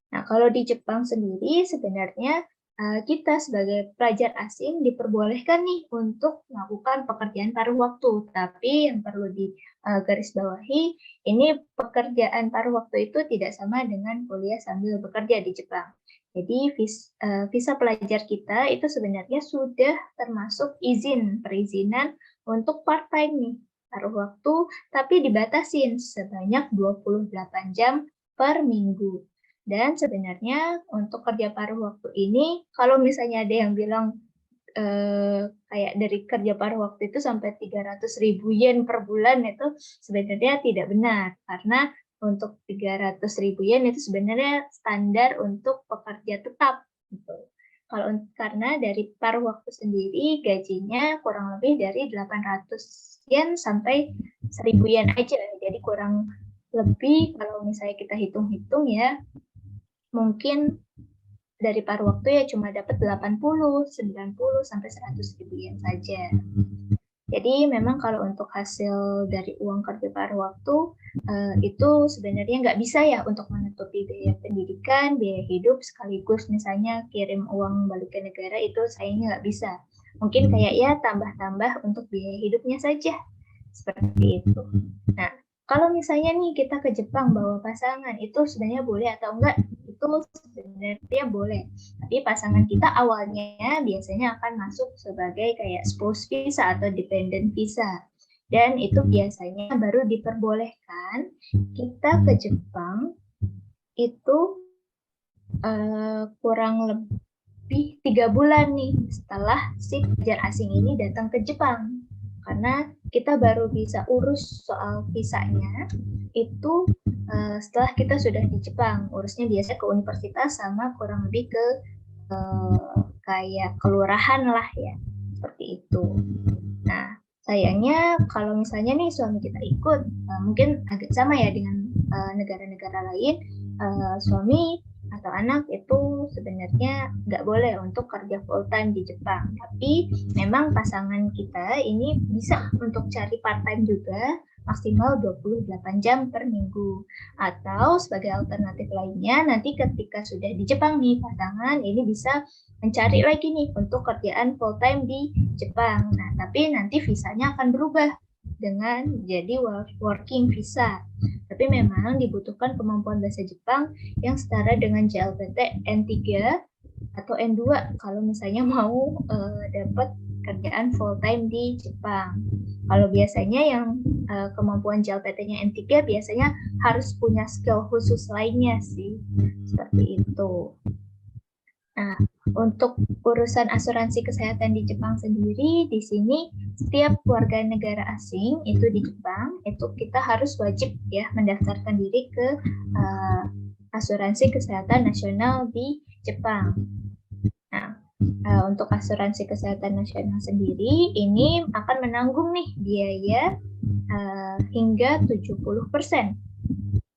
Nah, kalau di Jepang sendiri sebenarnya kita sebagai pelajar asing diperbolehkan nih untuk melakukan pekerjaan paruh waktu, tapi yang perlu digarisbawahi, ini pekerjaan paruh waktu itu tidak sama dengan kuliah sambil bekerja di Jepang. Jadi visa pelajar kita itu sebenarnya sudah termasuk perizinan untuk part-time nih, paruh waktu, tapi dibatasin sebanyak 28 jam per minggu. Dan sebenarnya untuk kerja paruh waktu ini, kalau misalnya ada yang bilang kayak dari kerja paruh waktu itu sampai 300.000 yen per bulan, itu sebenarnya tidak benar. Karena untuk 300.000 yen itu sebenarnya standar untuk pekerja tetap. Gitu. Karena dari paruh waktu sendiri gajinya kurang lebih dari 800 yen sampai 1.000 yen aja. Jadi kurang lebih kalau misalnya kita hitung-hitung ya, mungkin dari paruh waktu ya cuma dapat 80, 90, sampai 100.000 yen saja. Jadi memang kalau untuk hasil dari uang kerja paruh waktu itu sebenarnya nggak bisa ya untuk menutupi biaya pendidikan, biaya hidup, sekaligus misalnya kirim uang balik ke negara, itu sayangnya nggak bisa. Mungkin kayak ya tambah-tambah untuk biaya hidupnya saja, seperti itu. Nah, kalau misalnya nih kita ke Jepang bawa pasangan, itu sebenarnya boleh atau enggak? Itu sebenarnya boleh. Tapi pasangan kita awalnya biasanya akan masuk sebagai kayak spouse visa atau dependent visa. Dan itu biasanya baru diperbolehkan kita ke Jepang itu kurang lebih 3 bulan nih setelah si pelajar asing ini datang ke Jepang. Karena kita baru bisa urus soal visanya itu setelah kita sudah di Jepang. Urusnya biasanya ke universitas sama kurang lebih ke kayak kelurahan lah ya, seperti itu. Nah, sayangnya kalau misalnya nih suami kita ikut, mungkin agak sama ya dengan negara-negara lain, suami atau anak itu sebenarnya nggak boleh untuk kerja full time di Jepang. Tapi memang pasangan kita ini bisa untuk cari part time juga, maksimal 28 jam per minggu. Atau sebagai alternatif lainnya, nanti ketika sudah di Jepang nih pasangan ini bisa mencari lagi nih untuk kerjaan full time di Jepang. Nah, tapi nanti visanya akan berubah dengan jadi working visa. Tapi memang dibutuhkan kemampuan bahasa Jepang yang setara dengan JLPT N3 atau N2 kalau misalnya mau dapat kerjaan full time di Jepang. Kalau biasanya yang kemampuan JLPT-nya N3 biasanya harus punya skill khusus lainnya sih. Seperti itu. Nah, untuk urusan asuransi kesehatan di Jepang sendiri, di sini setiap warga negara asing itu di Jepang, itu kita harus wajib ya mendaftarkan diri ke asuransi kesehatan nasional di Jepang. Nah, untuk asuransi kesehatan nasional sendiri, ini akan menanggung nih biaya hingga 70%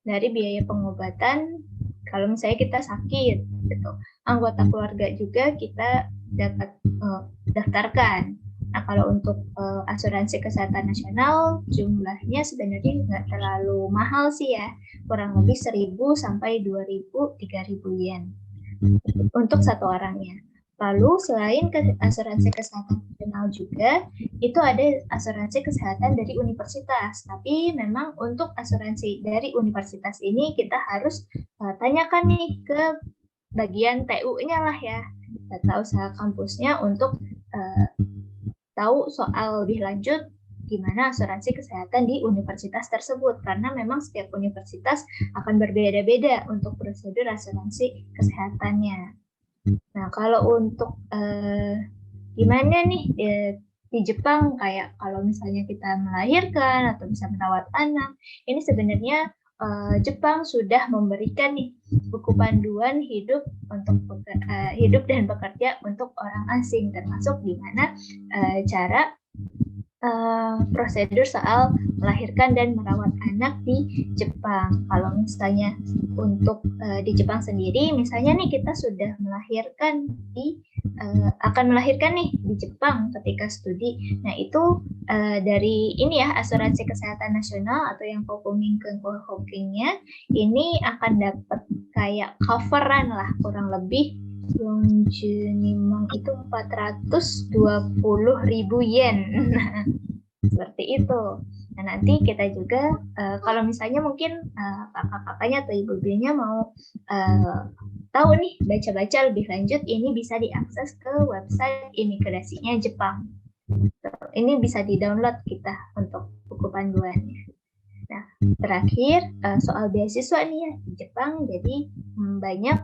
dari biaya pengobatan kalau misalnya kita sakit, gitu. Anggota keluarga juga kita dapat daftarkan. Nah, kalau untuk asuransi kesehatan nasional, jumlahnya sebenarnya nggak terlalu mahal sih ya, kurang lebih 1.000 sampai 2.000, 3.000 yen untuk satu orangnya. Lalu selain asuransi kesehatan nasional juga, itu ada asuransi kesehatan dari universitas. Tapi memang untuk asuransi dari universitas ini kita harus tanyakan nih ke bagian TU-nya lah ya, data usaha kampusnya untuk tahu soal lebih lanjut gimana asuransi kesehatan di universitas tersebut. Karena memang setiap universitas akan berbeda-beda untuk prosedur asuransi kesehatannya. Nah, kalau untuk gimana nih di Jepang, kayak kalau misalnya kita melahirkan atau bisa merawat anak, ini sebenarnya Jepang sudah memberikan nih buku panduan hidup untuk hidup dan bekerja untuk orang asing, termasuk gimana cara prosedur soal melahirkan dan merawat anak di Jepang. Kalau misalnya untuk di Jepang sendiri, misalnya nih kita sudah melahirkan akan melahirkan nih di Jepang ketika studi. Nah itu dari ini ya asuransi kesehatan nasional atau yang Hokkingnya ini akan dapat kayak coveran lah kurang lebih Longjunimong itu 420.000 yen. Seperti itu. Nah, nanti kita juga kalau misalnya mungkin kakak-kakaknya atau ibu-ibunya mau tahu nih baca-baca lebih lanjut, ini bisa diakses ke website imigrasinya Jepang. Ini bisa di-download kita untuk buku panduannya. Nah, terakhir soal beasiswa nih ya di Jepang, jadi banyak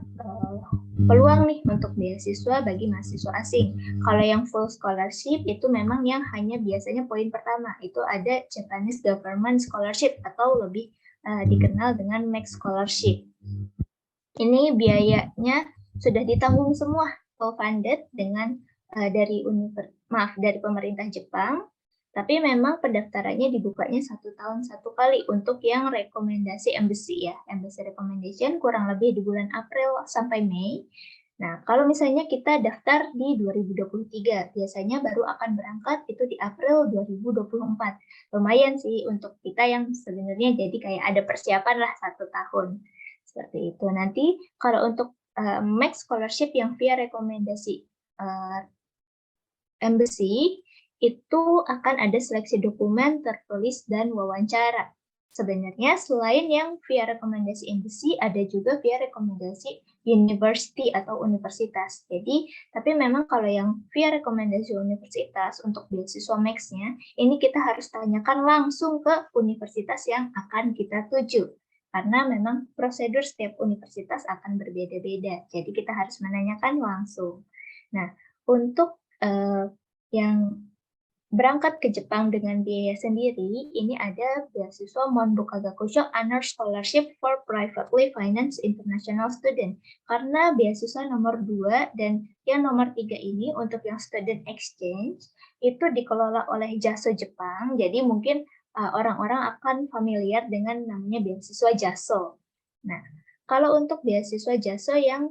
peluang nih untuk beasiswa bagi mahasiswa asing. Kalau yang full scholarship itu memang yang hanya biasanya poin pertama, itu ada Japanese Government Scholarship atau lebih dikenal dengan Max Scholarship. Ini biayanya sudah ditanggung semua, full funded dengan dari pemerintah Jepang. Tapi memang pendaftarannya dibukanya 1 tahun 1 kali untuk yang rekomendasi embassy ya. Embassy recommendation kurang lebih di bulan April sampai Mei. Nah, kalau misalnya kita daftar di 2023, biasanya baru akan berangkat itu di April 2024. Lumayan sih untuk kita yang sebenarnya jadi kayak ada persiapan lah 1 tahun. Seperti itu. Nanti kalau untuk Max Scholarship yang via rekomendasi embassy, itu akan ada seleksi dokumen, tertulis, dan wawancara. Sebenarnya selain yang via rekomendasi embassy, ada juga via rekomendasi university atau universitas. Jadi, tapi memang kalau yang via rekomendasi universitas untuk beasiswa Max-nya, ini kita harus tanyakan langsung ke universitas yang akan kita tuju. Karena memang prosedur setiap universitas akan berbeda-beda. Jadi kita harus menanyakan langsung. Nah, untuk yang berangkat ke Jepang dengan biaya sendiri, ini ada beasiswa Monbuka Gakusho Honor Scholarship for Privately Financed International Student. Karena beasiswa nomor 2 dan yang nomor 3 ini untuk yang student exchange, itu dikelola oleh JASO Jepang, jadi mungkin orang-orang akan familiar dengan namanya beasiswa JASO. Nah, kalau untuk beasiswa JASO yang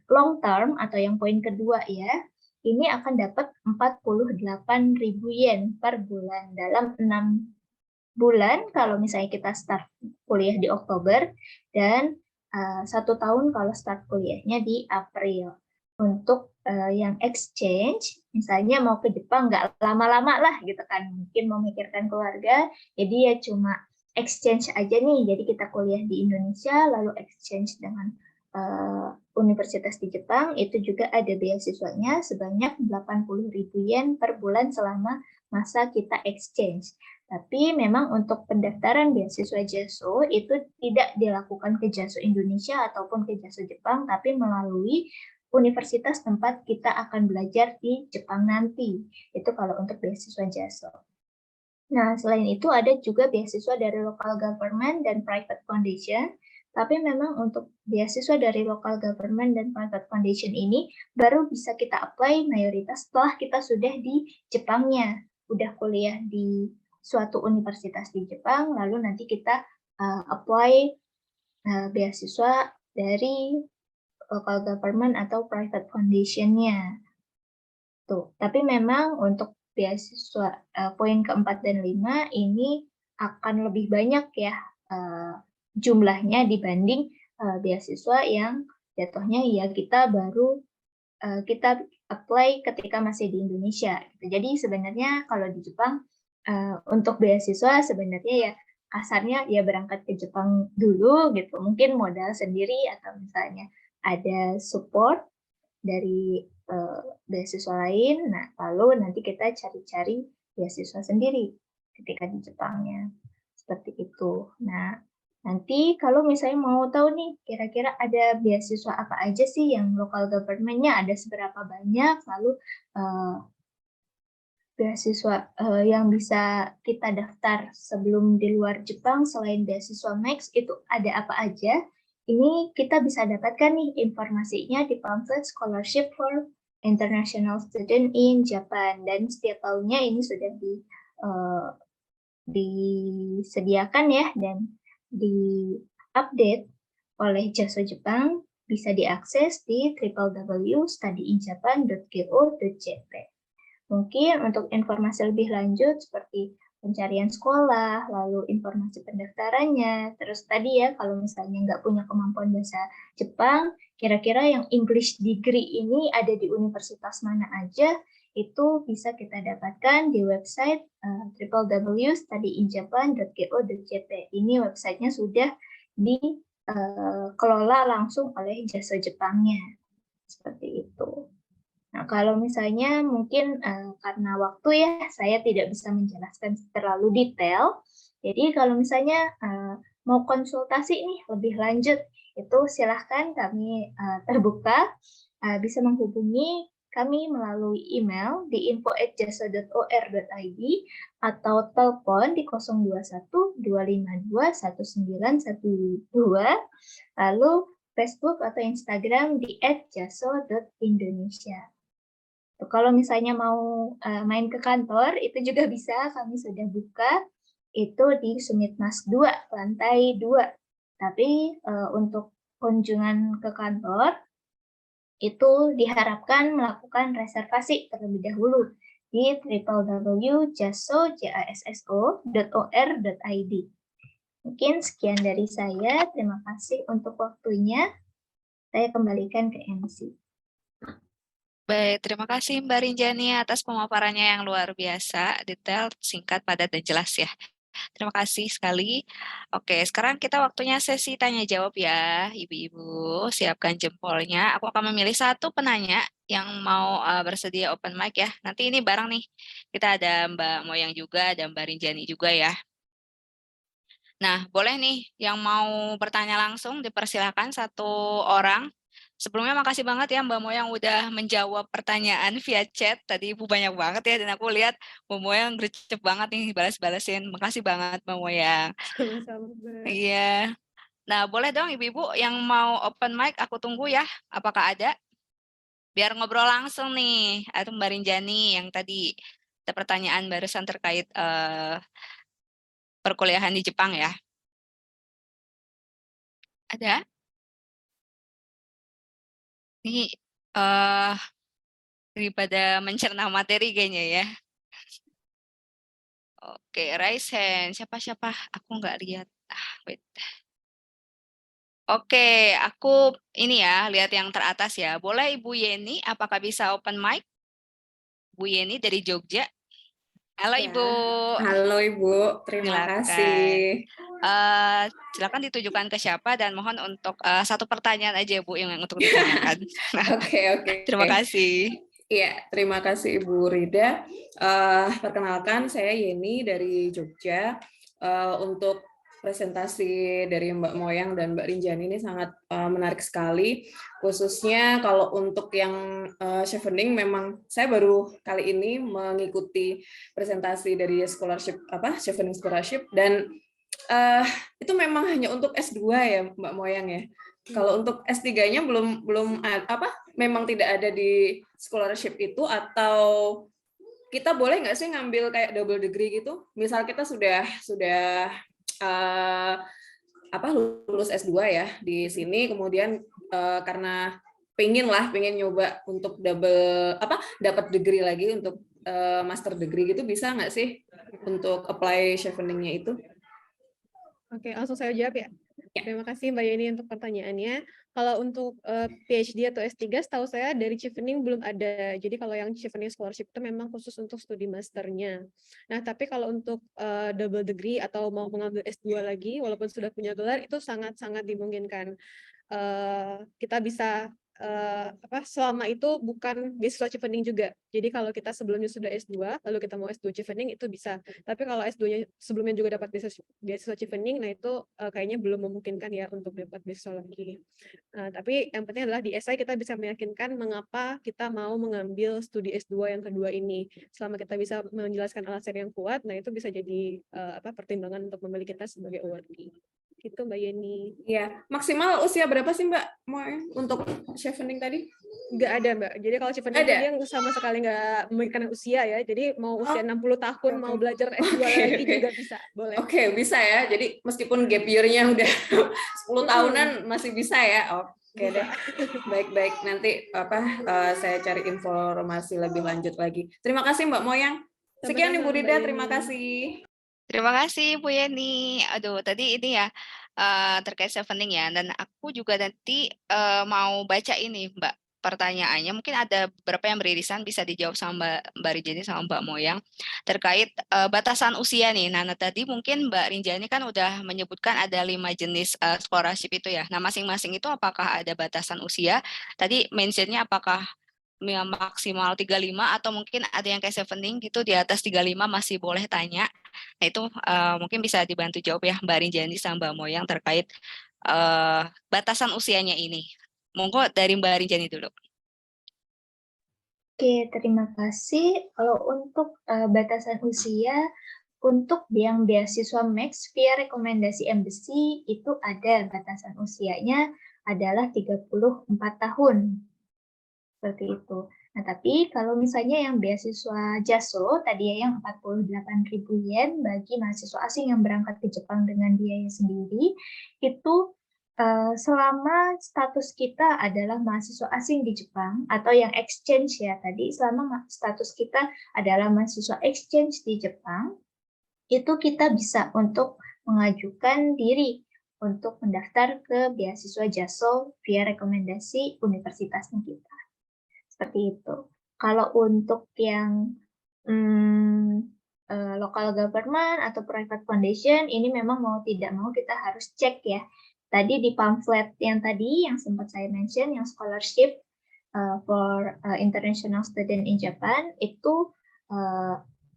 long term atau yang poin kedua ya, ini akan dapat 48.000 yen per bulan dalam 6 bulan kalau misalnya kita start kuliah di Oktober dan 1 tahun kalau start kuliahnya di April. Untuk yang exchange, misalnya mau ke Jepang nggak lama-lama lah gitu kan, mungkin memikirkan keluarga, jadi ya cuma exchange aja nih, jadi kita kuliah di Indonesia lalu exchange dengan universitas di Jepang, itu juga ada beasiswanya sebanyak 80.000 yen per bulan selama masa kita exchange. Tapi memang untuk pendaftaran beasiswa JASO itu tidak dilakukan ke JASO Indonesia ataupun ke JASO Jepang, tapi melalui universitas tempat kita akan belajar di Jepang nanti. Itu kalau untuk beasiswa JASO. Nah, selain itu ada juga beasiswa dari local government dan private foundation. Tapi memang untuk beasiswa dari local government dan private foundation ini baru bisa kita apply mayoritas setelah kita sudah di Jepangnya, udah kuliah di suatu universitas di Jepang, lalu nanti kita apply beasiswa dari local government atau private foundation-nya. Tuh, tapi memang untuk beasiswa poin keempat dan 5 ini akan lebih banyak ya jumlahnya dibanding beasiswa yang jatuhnya ya kita baru kita apply ketika masih di Indonesia. Jadi sebenarnya kalau di Jepang untuk beasiswa sebenarnya ya kasarnya ya berangkat ke Jepang dulu gitu, mungkin modal sendiri atau misalnya ada support dari beasiswa lain. Nah, lalu nanti kita cari-cari beasiswa sendiri ketika di Jepangnya. Seperti itu. Nah, nanti kalau misalnya mau tahu nih, kira-kira ada beasiswa apa aja sih yang local government-nya, ada seberapa banyak, lalu beasiswa yang bisa kita daftar sebelum di luar Jepang selain beasiswa Max itu ada apa aja? Ini kita bisa dapatkan nih informasinya di pamflet Scholarship for international student in Japan, dan setiap tahunnya ini sudah disediakan ya dan di-update oleh JASO Jepang, bisa diakses di www.studyinjapan.go.jp. Mungkin untuk informasi lebih lanjut seperti pencarian sekolah, lalu informasi pendaftarannya, terus tadi ya kalau misalnya nggak punya kemampuan bahasa Jepang, kira-kira yang English degree ini ada di universitas mana aja, itu bisa kita dapatkan di website www.studyinjapan.go.jp. Ini websitenya sudah dikelola langsung oleh JASO Jepangnya, seperti itu. Nah, kalau misalnya mungkin karena waktu ya, saya tidak bisa menjelaskan terlalu detail. Jadi kalau misalnya mau konsultasi nih lebih lanjut, itu silahkan kami terbuka, bisa menghubungi kami melalui email di info@jaso.or.id atau telepon di 021 252 1912, lalu Facebook atau Instagram di @jaso.indonesia. Kalau misalnya mau main ke kantor, itu juga bisa, kami sudah buka, itu di Sumitmas 2, lantai 2. Tapi untuk kunjungan ke kantor, itu diharapkan melakukan reservasi terlebih dahulu di www.jasso.or.id. Mungkin sekian dari saya, terima kasih untuk waktunya. Saya kembalikan ke MC. Baik, terima kasih Mbak Rinjani atas pemaparannya yang luar biasa, detail, singkat, padat, dan jelas ya. Terima kasih sekali. Oke, sekarang kita waktunya sesi tanya jawab ya, Ibu-ibu. Siapkan jempolnya. Aku akan memilih satu penanya yang mau bersedia open mic ya. Nanti ini bareng nih. Kita ada Mbak Moyang juga, ada Mbak Rinjani juga ya. Nah, boleh nih yang mau bertanya langsung dipersilakan satu orang. Sebelumnya makasih banget ya Mbak Moyang udah menjawab pertanyaan via chat. Tadi Ibu banyak banget ya, dan aku lihat Mbak Moyang gercep banget nih balas-balasin. Makasih banget Mbak Moyang. Sama-sama, Mbak. Iya. Nah, boleh dong Ibu-ibu yang mau open mic, aku tunggu ya. Apakah ada? Biar ngobrol langsung nih. Atau Mbak Rinjani yang tadi ada pertanyaan barusan terkait perkuliahan di Jepang ya. Ada? Ini daripada mencerna materi kayaknya ya. Oke, raise hand. Siapa-siapa? Aku nggak lihat. Wait. Oke, aku ini ya, lihat yang teratas ya. Boleh Ibu Yeni, apakah bisa open mic? Bu Yeni dari Jogja. Halo Ya. Ibu. Halo Ibu, terima Silakan. kasih. Silakan ditujukan ke siapa dan mohon untuk satu pertanyaan aja Bu yang untuk ditanyakan. Oke. Terima kasih. Iya, terima kasih Ibu Rida. Perkenalkan, saya Yeni dari Jogja. Untuk presentasi dari Mbak Moyang dan Mbak Rinjani ini sangat menarik sekali. Khususnya kalau untuk yang chevening, memang saya baru kali ini mengikuti presentasi dari chevening scholarship, dan itu memang hanya untuk S2 ya Mbak Moyang ya. Kalau untuk S3-nya belum memang tidak ada di scholarship itu, atau kita boleh nggak sih ngambil kayak double degree gitu? Misal kita sudah lulus S2 ya di sini, kemudian karena pengen nyoba untuk dapat degree lagi untuk master degree gitu, bisa nggak sih untuk apply chevening-nya itu? Oke, langsung saya jawab ya. Terima kasih Mbak Yeni untuk pertanyaannya. Kalau untuk PhD atau S3, setahu saya dari chevening belum ada. Jadi kalau yang chevening scholarship itu memang khusus untuk studi masternya. Nah, tapi kalau untuk double degree atau mau mengambil S2 lagi, walaupun sudah punya gelar, itu sangat-sangat dimungkinkan. Kita bisa selama itu bukan beasiswa chevening juga. Jadi kalau kita sebelumnya sudah S2, lalu kita mau S2 chevening itu bisa. Tapi kalau S2-nya sebelumnya juga dapat beasiswa chevening, nah itu kayaknya belum memungkinkan ya untuk dapat beasiswa lagi. Tapi yang penting adalah di essay kita bisa meyakinkan mengapa kita mau mengambil studi S2 yang kedua ini. Selama kita bisa menjelaskan alasan yang kuat, nah itu bisa jadi pertimbangan untuk memilih kita sebagai awardee. Gitu Mbak Yeni. Iya, maksimal usia berapa sih Mbak Moy untuk chevening tadi? Nggak ada, Mbak. Jadi kalau chevening itu Ada? dia sama sekali nggak memikirkan usia ya. Jadi mau Oh, usia 60 tahun, mau belajar S2 oke, lagi oke. juga bisa, boleh. Oke, bisa ya. Jadi meskipun gap year-nya udah 10 tahunan masih bisa ya. Oke deh. Baik-baik. Nanti saya cari informasi lebih lanjut lagi. Terima kasih Mbak Moyang. Sekian Sama-sama, Ibu Mbak Rida, Yeni. terima kasih. Terima kasih Bu Yeni. Aduh, tadi ini ya terkait chevening ya. Dan aku juga nanti mau baca ini Mbak pertanyaannya. Mungkin ada beberapa yang beririsan bisa dijawab sama Mbak Rinjani sama Mbak Moyang terkait batasan usia nih. Nah, tadi mungkin Mbak Rinjani kan udah menyebutkan ada 5 jenis scholarship itu ya. Nah, masing-masing itu apakah ada batasan usia? Tadi mentionnya apakah maksimal 35 atau mungkin ada yang kayak chevening gitu di atas 35 masih boleh tanya. Nah, itu mungkin bisa dibantu jawab ya Mbak Rinjani sama Mbak Moyang terkait batasan usianya ini. Monggo dari Mbak Rinjani dulu. Oke, terima kasih. Kalau untuk batasan usia, untuk yang beasiswa Max via rekomendasi embassy itu ada batasan usianya adalah 34 tahun. Seperti itu. Nah, tapi kalau misalnya yang beasiswa JASO, tadi ya yang 48.000 yen bagi mahasiswa asing yang berangkat ke Jepang dengan biaya sendiri, itu selama status kita adalah mahasiswa asing di Jepang, atau yang exchange ya tadi, selama status kita adalah mahasiswa exchange di Jepang, itu kita bisa untuk mengajukan diri untuk mendaftar ke beasiswa JASO via rekomendasi universitasnya kita. Seperti itu. Kalau untuk yang local government atau private foundation, ini memang mau tidak mau kita harus cek ya. Tadi di pamflet yang tadi yang sempat saya mention, yang scholarship for international student in Japan, itu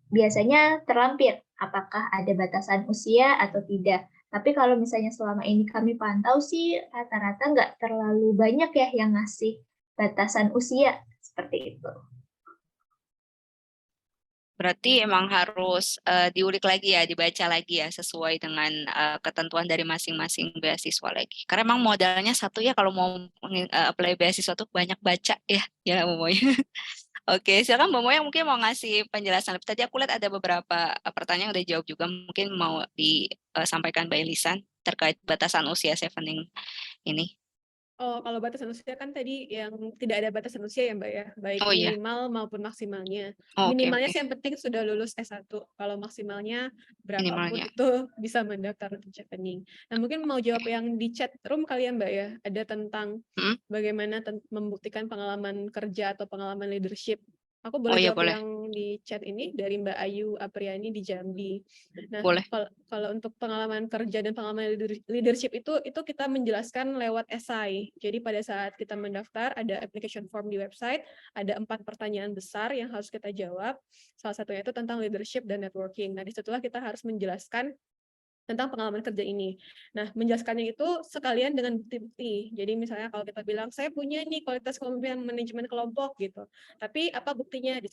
biasanya terlampir apakah ada batasan usia atau tidak. Tapi kalau misalnya selama ini kami pantau sih rata-rata nggak terlalu banyak ya yang ngasih batasan usia seperti itu. Berarti emang harus diulik lagi ya, dibaca lagi ya sesuai dengan ketentuan dari masing-masing beasiswa lagi. Karena emang modalnya satu ya kalau mau apply beasiswa tuh banyak baca ya Mbak Moyang. Oke, silakan Mbak Moyang mungkin mau ngasih penjelasan. Tadi aku lihat ada beberapa pertanyaan yang udah jawab juga, mungkin mau disampaikan Mbak Elisan terkait batasan usia chevening ini. Oh, kalau batasan usia kan tadi yang tidak ada batasan usia ya Mbak ya, baik Oh iya, minimal maupun maksimalnya. oke, Minimalnya oke. sih yang penting sudah lulus S1. Kalau maksimalnya berapapun Minimalnya. itu bisa mendaftar untuk chevening. Nah, mungkin mau jawab yang di chat room kali ya Mbak ya, ada tentang Hmm? bagaimana membuktikan pengalaman kerja atau pengalaman leadership. Aku Oh boleh iya, jawab boleh. yang di chat ini dari Mbak Ayu Apriani di Jambi. Nah, Boleh. kalau untuk pengalaman kerja dan pengalaman leadership itu kita menjelaskan lewat esai. Jadi pada saat kita mendaftar ada application form di website, ada 4 pertanyaan besar yang harus kita jawab. Salah satunya itu tentang leadership dan networking. Nah, disitulah kita harus menjelaskan tentang pengalaman kerja ini. Nah, menjelaskannya itu sekalian dengan bukti-bukti. Jadi misalnya kalau kita bilang, saya punya nih kualitas kepemimpinan manajemen kelompok gitu. Tapi apa buktinya? Di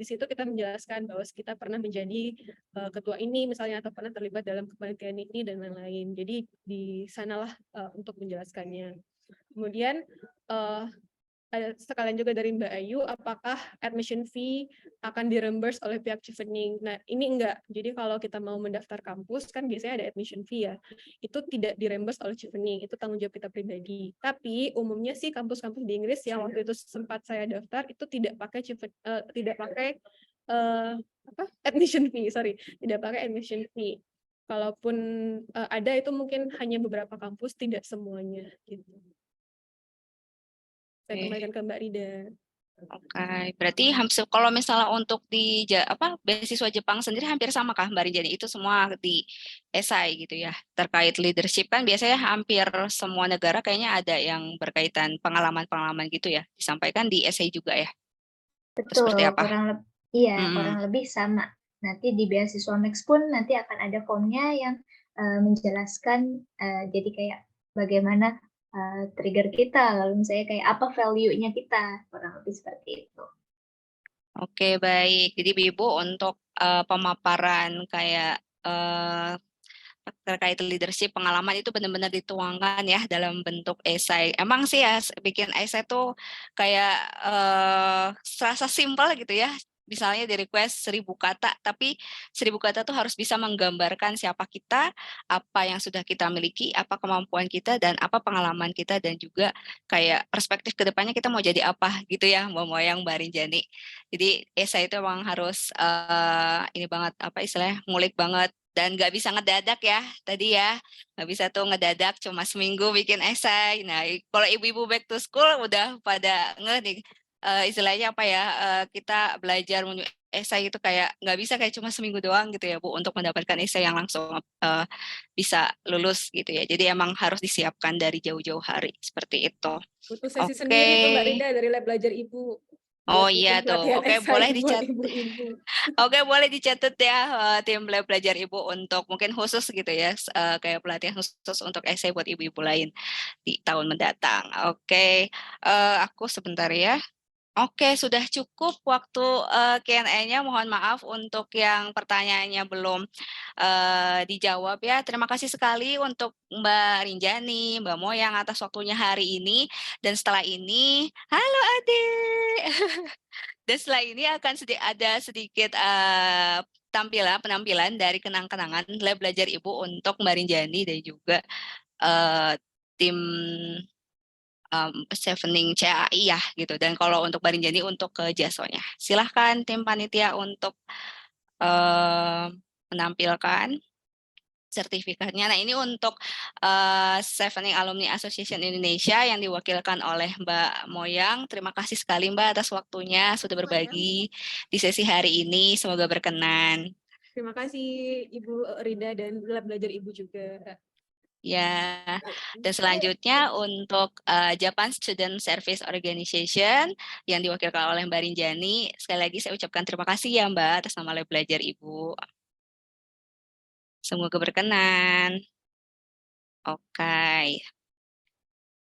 situ kita menjelaskan bahwa kita pernah menjadi ketua ini misalnya, atau pernah terlibat dalam kepanitiaan ini dan lain-lain. Jadi di sanalah untuk menjelaskannya. Kemudian ada sekalian juga dari Mbak Ayu, apakah admission fee akan di-reimburse oleh pihak chevening? Nah, ini enggak. Jadi kalau kita mau mendaftar kampus, kan biasanya ada admission fee ya. Itu tidak di-reimburse oleh chevening, itu tanggung jawab kita pribadi. Tapi umumnya sih kampus-kampus di Inggris yang waktu itu sempat saya daftar, itu tidak pakai admission fee, tidak pakai admission fee. Kalaupun ada, itu mungkin hanya beberapa kampus, tidak semuanya. Gitu. Saya kembalikan ke Mbak Rida. Oke, berarti kalau misalnya untuk di beasiswa Jepang sendiri hampir sama kah Mbak Rinjani? Itu semua di esai gitu ya. Terkait leadership kan biasanya hampir semua negara kayaknya ada yang berkaitan pengalaman-pengalaman gitu ya. Disampaikan di esai juga ya. Betul, Seperti apa? kurang lebih sama. Nanti di beasiswa Max pun nanti akan ada formnya yang menjelaskan jadi kayak bagaimana trigger kita, lalu misalnya kayak apa value-nya kita, kurang lebih seperti itu. Oke, baik. Jadi Ibu untuk pemaparan kayak terkait leadership, pengalaman itu benar-benar dituangkan ya dalam bentuk esai. Emang sih ya bikin esai tuh kayak serasa simpel gitu ya. Misalnya di request 1000 kata, tapi 1000 kata tuh harus bisa menggambarkan siapa kita, apa yang sudah kita miliki, apa kemampuan kita, dan apa pengalaman kita, dan juga kayak perspektif ke depannya kita mau jadi apa gitu ya, Mbak Moyang, Mbak Rinjani. Jadi esai itu emang harus ini banget, apa istilahnya, ngulik banget. Dan nggak bisa ngedadak ya, tadi ya. Nggak bisa tuh ngedadak cuma seminggu bikin esai. Nah, kalau ibu-ibu back to school udah pada nih, istilahnya apa ya, kita belajar menulis esai itu kayak nggak bisa kayak cuma seminggu doang gitu ya Bu, untuk mendapatkan esai yang langsung bisa lulus gitu ya. Jadi emang harus disiapkan dari jauh-jauh hari, seperti itu. Butuh sesi Oke. sendiri tuh Mbak Rida dari Lab Belajar Ibu Oh buat iya bikin tuh, pelatihan oke esai boleh buat dicatat. ibu-ibu. Oke, boleh dicatat ya, tim Lab Belajar Ibu untuk mungkin khusus gitu ya, kayak pelatihan khusus untuk esai buat ibu-ibu lain di tahun mendatang. Oke, aku sebentar ya. Oke, sudah cukup waktu Q&A-nya. Mohon maaf untuk yang pertanyaannya belum dijawab ya. Terima kasih sekali untuk Mbak Rinjani, Mbak Moyang atas waktunya hari ini. Dan setelah ini, halo adik. Dan setelah ini akan ada sedikit penampilan dari kenang-kenangan Lab Belajar Ibu untuk Mbak Rinjani dan juga tim Chevening CAI ya gitu. Dan kalau untuk Mbak Rinjani untuk ke Jasonya. Silahkan tim panitia untuk menampilkan sertifikatnya. Nah, ini untuk Chevening Alumni Association Indonesia yang diwakilkan oleh Mbak Moyang. Terima kasih sekali Mbak atas waktunya sudah berbagi di sesi hari ini. Semoga berkenan. Terima kasih Ibu Rida dan Lab Belajar Ibu juga. Ya, dan selanjutnya untuk Japan Student Service Organization yang diwakilkan oleh Mbak Rinjani. Sekali lagi saya ucapkan terima kasih ya Mbak atas nama Lab Belajar Ibu. Semoga berkenan. Oke.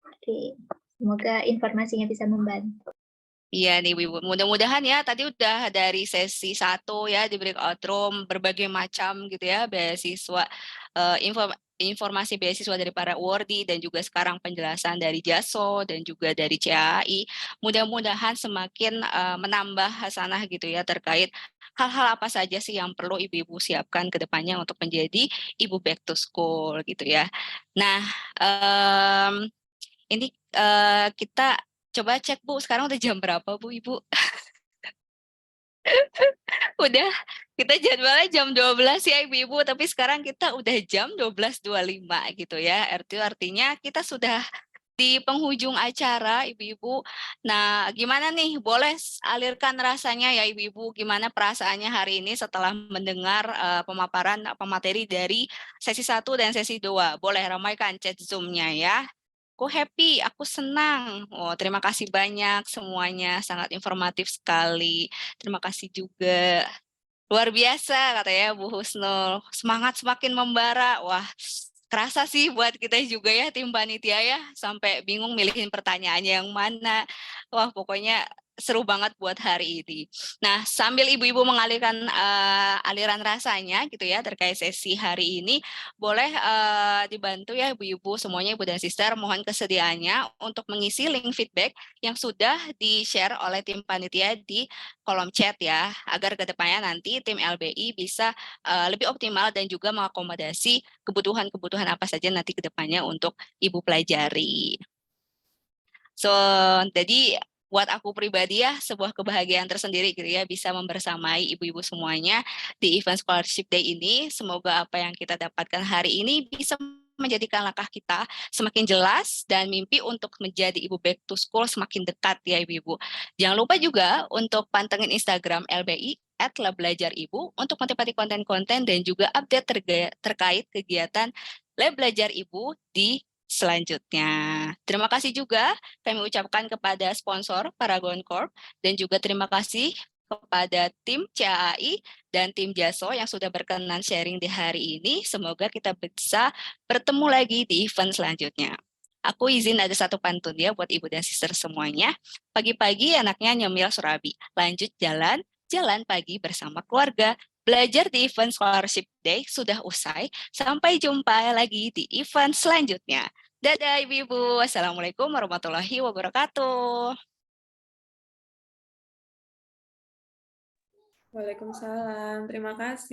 Oke, semoga informasinya bisa membantu. Iya nih Ibu, mudah-mudahan ya tadi udah dari sesi 1 ya di breakout room berbagai macam gitu ya beasiswa, informasi beasiswa dari para awardee dan juga sekarang penjelasan dari JASO dan juga dari CAI. Mudah-mudahan semakin menambah hasanah gitu ya terkait hal-hal apa saja sih yang perlu ibu-ibu siapkan ke depannya untuk menjadi ibu back to school gitu ya. Nah, ini kita coba cek Bu, sekarang udah jam berapa Bu, Ibu? Udah, kita jadwalnya jam 12 ya Ibu-Ibu, tapi sekarang kita udah jam 12.25 gitu ya. Artinya kita sudah di penghujung acara Ibu-Ibu. Nah, gimana nih? Boleh alirkan rasanya ya Ibu-Ibu, gimana perasaannya hari ini setelah mendengar pemaparan pemateri dari sesi 1 dan sesi 2. Boleh ramaikan chat Zoom-nya ya. Aku happy, aku senang. Oh, terima kasih banyak semuanya, sangat informatif sekali. Terima kasih juga. Luar biasa katanya Bu Husnul. Semangat semakin membara. Wah, kerasa sih buat kita juga ya tim panitia ya, sampai bingung milihin pertanyaannya yang mana. Wah, pokoknya seru banget buat hari ini. Nah, sambil ibu-ibu mengalirkan aliran rasanya gitu ya terkait sesi hari ini, boleh dibantu ya ibu-ibu semuanya, ibu dan sister, mohon kesediaannya untuk mengisi link feedback yang sudah di-share oleh tim panitia di kolom chat ya, agar kedepannya nanti tim LBI bisa lebih optimal dan juga mengakomodasi kebutuhan-kebutuhan apa saja nanti kedepannya untuk ibu pelajari. So, jadi buat aku pribadi ya, sebuah kebahagiaan tersendiri gitu ya, bisa membersamai ibu-ibu semuanya di event Scholarship Day ini. Semoga apa yang kita dapatkan hari ini bisa menjadikan langkah kita semakin jelas dan mimpi untuk menjadi ibu back to school semakin dekat ya ibu-ibu. Jangan lupa juga untuk pantengin Instagram LBI @labbelajaribu untuk menikmati konten-konten dan juga update terkait kegiatan Lab Belajar Ibu di selanjutnya. Terima kasih juga kami ucapkan kepada sponsor Paragon Corp dan juga terima kasih kepada tim CAI dan tim JASO yang sudah berkenan sharing di hari ini. Semoga kita bisa bertemu lagi di event selanjutnya. Aku izin ada satu pantun ya buat ibu dan sister semuanya. Pagi-pagi anaknya nyemil surabi, lanjut jalan pagi bersama keluarga. belajar di event Scholarship Day sudah usai. Sampai jumpa lagi di event selanjutnya. Dadah Ibu-Ibu. Wassalamualaikum warahmatullahi wabarakatuh. Waalaikumsalam. Terima kasih.